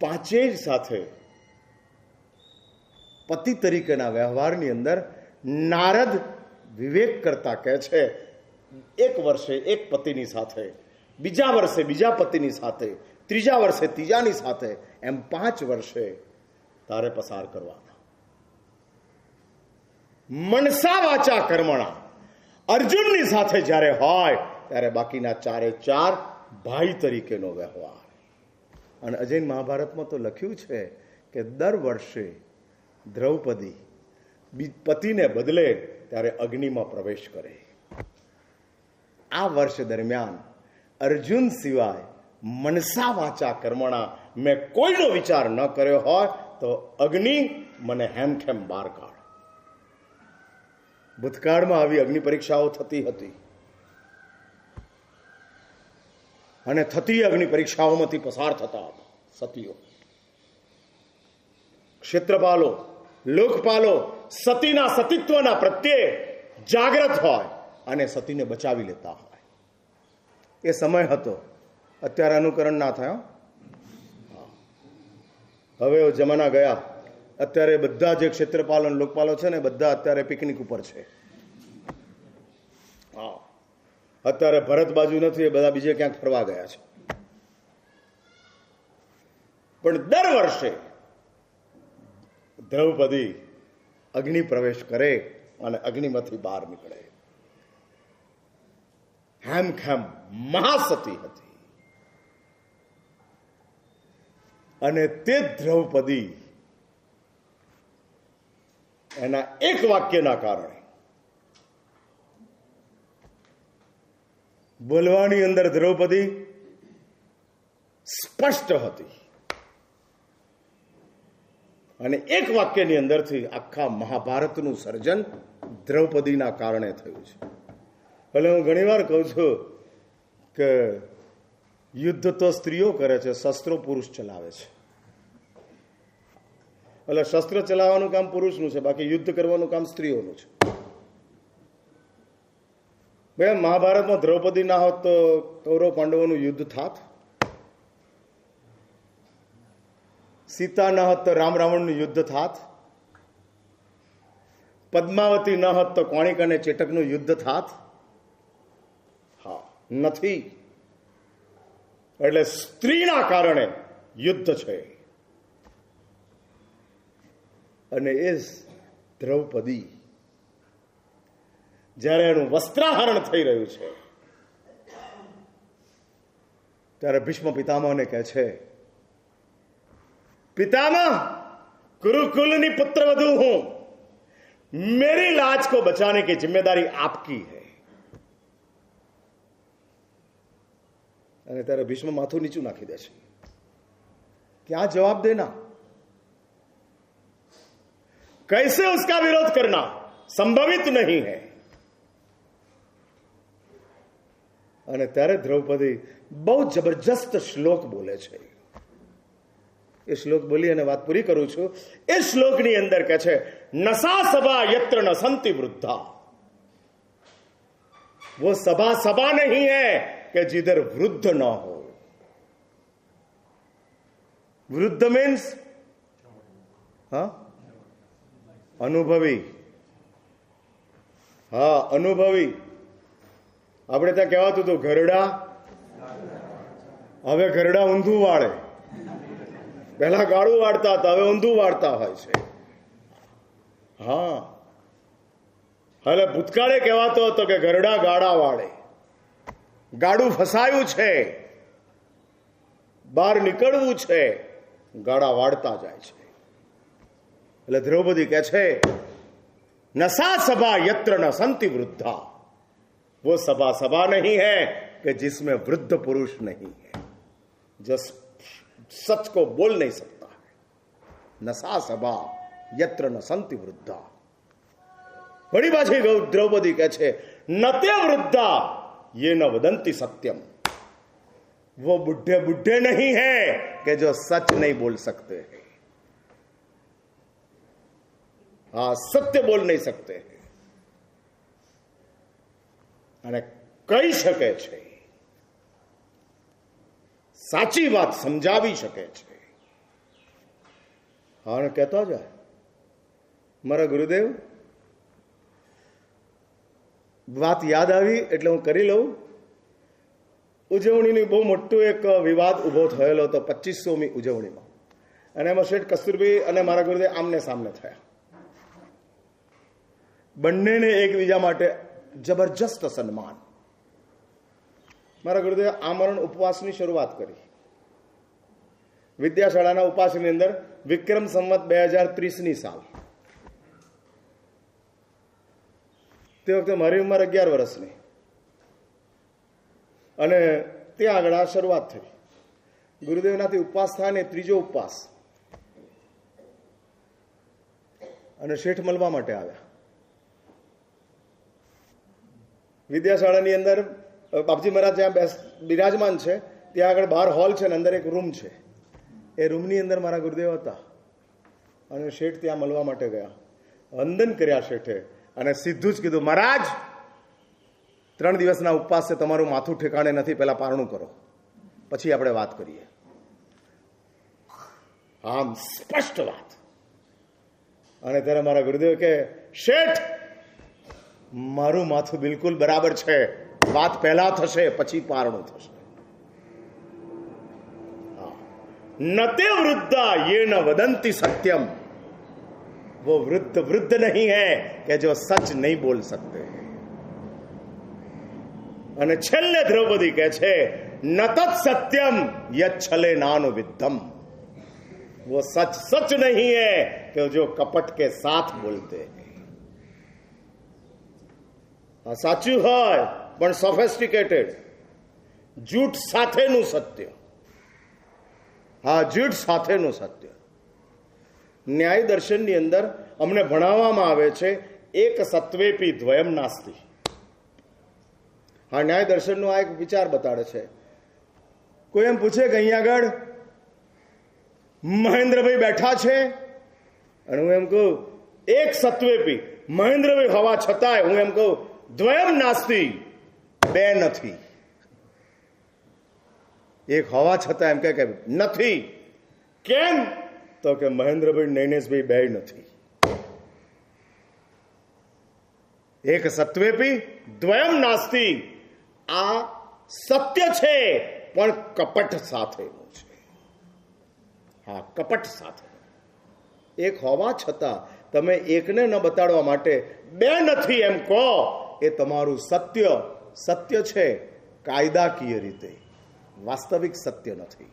5 સાથે પતિ તરીકેના વ્યવહારની અંદર નારદ વિવેક કરતા કહે છે, 1 વર્ષે એક પતિની સાથે, બીજા વર્ષે બીજા પતિની સાથે, ત્રીજા વર્ષે ત્રીજાની સાથે, એમ 5 વર્ષે તારે પસાર કરવાના. મનસા વાચા કર્મણા અર્જુનની સાથે જ્યારે હોય ત્યારે બાકીના 4 ભાઈ તરીકેનો વ્યવહાર. અને અજૈન મહાભારતમાં તો લખ્યું છે કે દર વર્ષે દ્રૌપદી પતિને બદલે ત્યારે અગ્નિમાં પ્રવેશ કરે. આ વર્ષ દરમિયાન અર્જુન સિવાય મનસા વાચા કર્મણા મેં કોઈનો વિચાર ન કર્યો હોય તો અગ્નિ મને હેમખેમ બહાર કાઢ. ભૂતકાળમાં આવી અગ્નિ પરીક્ષાઓ થતી હતી અને થતી અગ્નિ પરીક્ષાઓમાંથી પસાર થતા હતા સતીઓ. ક્ષેત્રપાલો, લોકપાલો સતીના સતીત્વના પ્રત્યે જાગૃત હોય અને સતીને બચાવી લેતા હોય. એ સમય હતો. અત્યારે અનુકરણ ના થાય. હવે જમાના ગયા. અત્યારે બધા જે ક્ષેત્રપાલ અને લોકપાલો છે ને બધા અત્યારે પિકનિક ઉપર છે. હા, અત્યારે ભરત બાજુ નથી, એ બધા બીજે ક્યાંક ફરવા ગયા છે. પણ દર વર્ષે દ્રૌપદી અગ્નિ પ્રવેશ કરે અને અગ્નિમાંથી બહાર નીકળે. હેમખેમ મહાસતી હતી. અને તે દ્રૌપદી એના એક વાક્યના કારણે બોલવાની અંદર દ્રૌપદી સ્પષ્ટ હતી અને એક વાક્યની અંદરથી આખા મહાભારતનું સર્જન દ્રૌપદીના કારણે થયું છે. એટલે હું ઘણીવાર કહું છું કે યુદ્ધ તો સ્ત્રીઓ કરે છે, શસ્ત્રો પુરુષ ચલાવે છે. એટલે શસ્ત્ર ચલાવવાનું કામ પુરુષનું છે, બાકી યુદ્ધ કરવાનું કામ સ્ત્રીઓનું છે. ભાઈ, મહાભારતમાં દ્રૌપદી ના હોત તો કૌરવ પાંડવોનું યુદ્ધ થાત. સીતા ના હોત તો રામ રાવણનું યુદ્ધ થાત. પદ્માવતી ન હોત તો કોણિક અને ચેટકનું યુદ્ધ થાત. હા, નથી. એટલે સ્ત્રીના કારણે યુદ્ધ છે. અને એ દ્રૌપદી જ્યારે એનું વસ્ત્રાહરણ થઈ રહ્યું છે ત્યારે ભીષ્મ પિતામહને કહે છે, पितामह गुरुकुलनी पुत्र वधू हूं, मेरी लाज को बचाने की जिम्मेदारी आपकी है. અને ત્યારે ભીષ્મ માથું નીચું નાખી દે છે. क्या जवाब देना, कैसे उसका विरोध करना, संभवित नहीं है. અને ત્યારે દ્રૌપદી બહુ જબરજસ્ત શ્લોક બોલે છે. એ શ્લોક બોલી અને વાત પૂરી કરું છું. એ શ્લોકની અંદર કહે છે, નસા સભા યત્ર ન સંતિ વૃદ્ધા. वो सभा सभा नहीं है कि जिधर वृद्ध न हो. वृद्ध मीन्स હા અનુભવી. હા અનુભવી. આપણે ત્યાં કહેવાતું હતું ઘરડા, હવે ઘરડા ઊંધું વાળે. પહેલા ગાળું વાળતા હતા, હવે ઊંધું વાળતા હોય છે. હા, હવે ભૂતકાળે કહેવાતો હતો કે ઘરડા ગાડા વાળે. ગાડું ફસાયું છે, બહાર નીકળવું છે, ગાડા વાળતા જાય છે. એટલે દ્રૌપદી કહે છે, नसा सभा यत्र न संति वृद्धा. वो सभा सभा नहीं है कि जिसमें वृद्ध पुरुष नहीं है, जो सच को बोल नहीं सकता है. नसा सभा यत्र न संति वृद्धा. बड़ी पाછી द्रौपदी કહે છે, नते वृद्धा ये न वदंती सत्यम. वो बुढ़े बुढ़े नहीं है कि जो सच नहीं बोल सकते हैं. हाँ, सत्य बोल नहीं सकते हैं અને કહી શકે છે, સાચી વાત સમજાવી શકે છે. હા, કહેતો જાય મારા ગુરુદેવ, વાત યાદ આવી એટલે હું કરી લઉં. ઉજવણીની બહુ મોટો એક વિવાદ ઉભો થયેલો હતો 2500મી ઉજવણીમાં, અને એમાં શેઠ કસ્તુરબી અને મારા ગુરુદેવ આમને સામને થયા. બંનેને એકબીજા માટે જબરજસ્ત સન્માન. મારા ગુરુદેવે આમરણ ઉપવાસની શરૂઆત કરી. વિદ્યાશાળાના ઉપાસની અંદર વિક્રમ સંવત 2030ની સાલ. તે વખતે મારી ઉંમર 11 વર્ષની, અને ત્યાં આગળ આ શરૂઆત થઈ. ગુરુદેવનાથી ઉપવાસ થાય ને ત્રીજો ઉપવાસ, અને શેઠ મળવા માટે આવ્યા. વિદ્યાશાળાની અંદર બાપજી મહારાજ જ્યાં બિરાજમાન છે ત્યાં આગળ બહાર હોલ છે ને અંદર એક રૂમ છે. એ રૂમની અંદર મારા ગુરુદેવ હતા, અને શેઠ ત્યાં મળવા માટે ગયા. વંદન કર્યા શેઠે, અને સીધું જ કીધું, મહારાજ 3 દિવસના ઉપવાસ છે, તમારું માથું ઠેકાણે નથી, પહેલા પારણું કરો, પછી આપણે વાત કરીએ. આમ સ્પષ્ટ વાત. અને ત્યારે મારા ગુરુદેવ કે, શેઠ મારું માથું બિલકુલ બરાબર છે, વાત પહેલા થશે પછી પારણું થશે. નતે વૃદ્ધા ये न वदंती सत्यम. वो वृद्ध वृद्ध नहीं है कि जो सच नहीं बोल सकते. અને છેલ્લે દ્રૌપદી કહે છે, નતત સત્યમ યચ્છલે નાનો વિદ્ધમ. वो सच सच नहीं है कि जो कपट के साथ बोलते हैं. સાચું હોય પણ સોફેસ્ટિકેટેડ, જૂઠ સાથેનું સત્ય. હા, જૂઠ સાથેનું સત્ય. ન્યાય દર્શનની અંદર અમને ભણાવવામાં આવે છે એક સત્વેપી દ્વયમ નાસ્તિ. હા, ન્યાય દર્શનનો આ એક વિચાર બતાડે છે. કોઈ એમ પૂછે કે અહીંયા આગળ મહેન્દ્રભાઈ બેઠા છે, અને હું એમ કહું એક સત્વેપી મહેન્દ્રભાઈ હોવા છતાંય હું એમ કહું દ્વયમ નાસ્તિ, બે નથી. એક હોવા છતાં એમ કે નથી. કેમ? તો કે મહેન્દ્રભાઈ નૈનેશભાઈ બે નથી. એક સત્વેપી દ્વયમ નાસ્તિ. આ સત્ય છે પણ કપટ સાથેનું છે. હા, કપટ સાથે. એક હોવા છતાં તમે એકને ન બતાડવા માટે બે નથી એમ કહો, એ તમારું સત્ય સત્ય છે કાયદાકીય રીતે, વાસ્તવિક સત્ય નથી.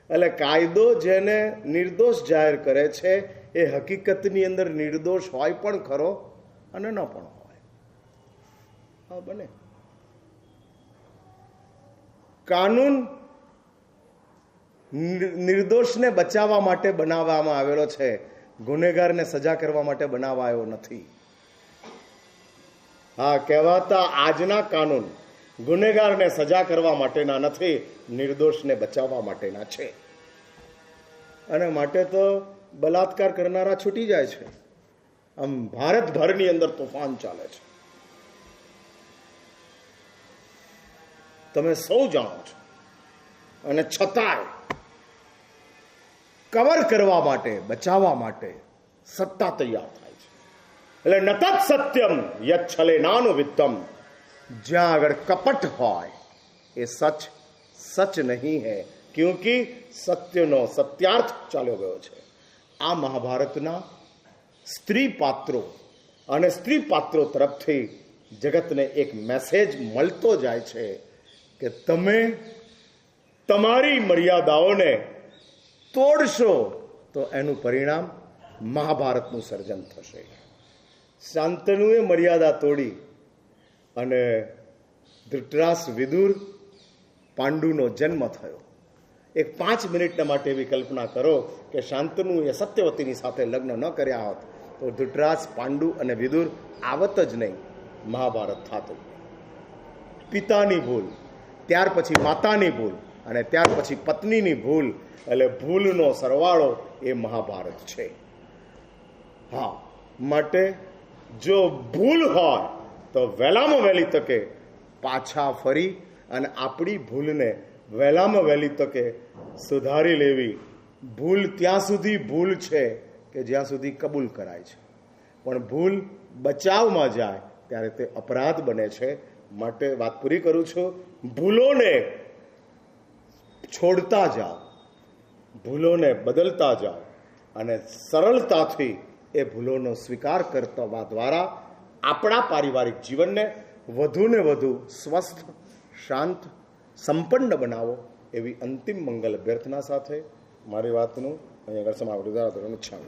એટલે કાયદો જેને નિર્દોષ જાહેર કરે છે એ હકીકતની અંદર નિર્દોષ હોય પણ ખરો અને ન પણ હોય. હા, બને. કાનૂન નિર્દોષને બચાવવા માટે બનાવવામાં આવેલો છે, ગુનેગારને સજા કરવા માટે બનાવાયો નથી. હા, કહેવાતા આજના કાનૂન ગુનેગારને સજા કરવા માટેના નથી, નિર્દોષને બચાવવા માટેના છે. અને માટે તો બલાત્કાર કરનારા છૂટી જાય છે. આમ ભારતભરની અંદર તોફાન ચાલે છે, તમે સૌ જાણો છો. અને છતાંય કવર કરવા માટે, બચાવવા માટે સત્તા તૈયાર થાય છે. એટલે નતત સત્યમ યચ્છલે નાનું વિત્તમ, જ્યાં આગળ કપટ હોય એ સચ નહીં હૈ, ક્યોંકि સત્યનો સત્યાર્થ ચાલ્યો ગયો છે. આ મહાભારતના સ્ત્રી પાત્રો અને સ્ત્રી પાત્રો તરફથી જગતને એક મેસેજ મળતો જાય છે કે તમે તમારી મર્યાદાઓને તોડશો તો એનું પરિણામ મહાભારતનું સર્જન થશે. શાંતનુએ મર્યાદા તોડી અને ધૃતરાષ્ટ્ર વિદુર પાંડુનો જન્મ થયો. એક 5 મિનિટના માટે એવી કલ્પના કરો કે શાંતનુ એ સત્યવતીની સાથે લગ્ન ન કર્યા હોત તો ધૃતરાષ્ટ્ર, પાંડુ અને વિદુર આવત જ નહીં, મહાભારત થાતું. પિતાની ભૂલ, ત્યાર પછી માતાની ભૂલ અને ત્યાર પછી પત્નીની ભૂલ, એટલે ભૂલનો સરવાળો એ મહાભારત છે. હા, માટે જો ભૂલ હોય તો વહેલામાં વહેલી તકે પાછા ફરી અને આપણી ભૂલને વહેલામાં વહેલી તકે સુધારી લેવી. ભૂલ ત્યાં સુધી ભૂલ છે કે જ્યાં સુધી કબૂલ કરાય છે, પણ ભૂલ બચાવમાં જાય ત્યારે તે અપરાધ બને છે. માટે વાત પૂરી કરું છું, ભૂલોને છોડતા જાઓ, ભૂલોને બદલતા જાઓ અને સરળતાથી એ ભૂલોનો સ્વીકાર કરતા દ્વારા આપણા પારિવારિક જીવનને વધુને વધુ સ્વસ્થ, શાંત, સંપન્ન બનાવો. એવી અંતિમ મંગલ અભ્યર્થના સાથે મારી વાતનું અહીં આગળ સમાપ્ત ઈચ્છા.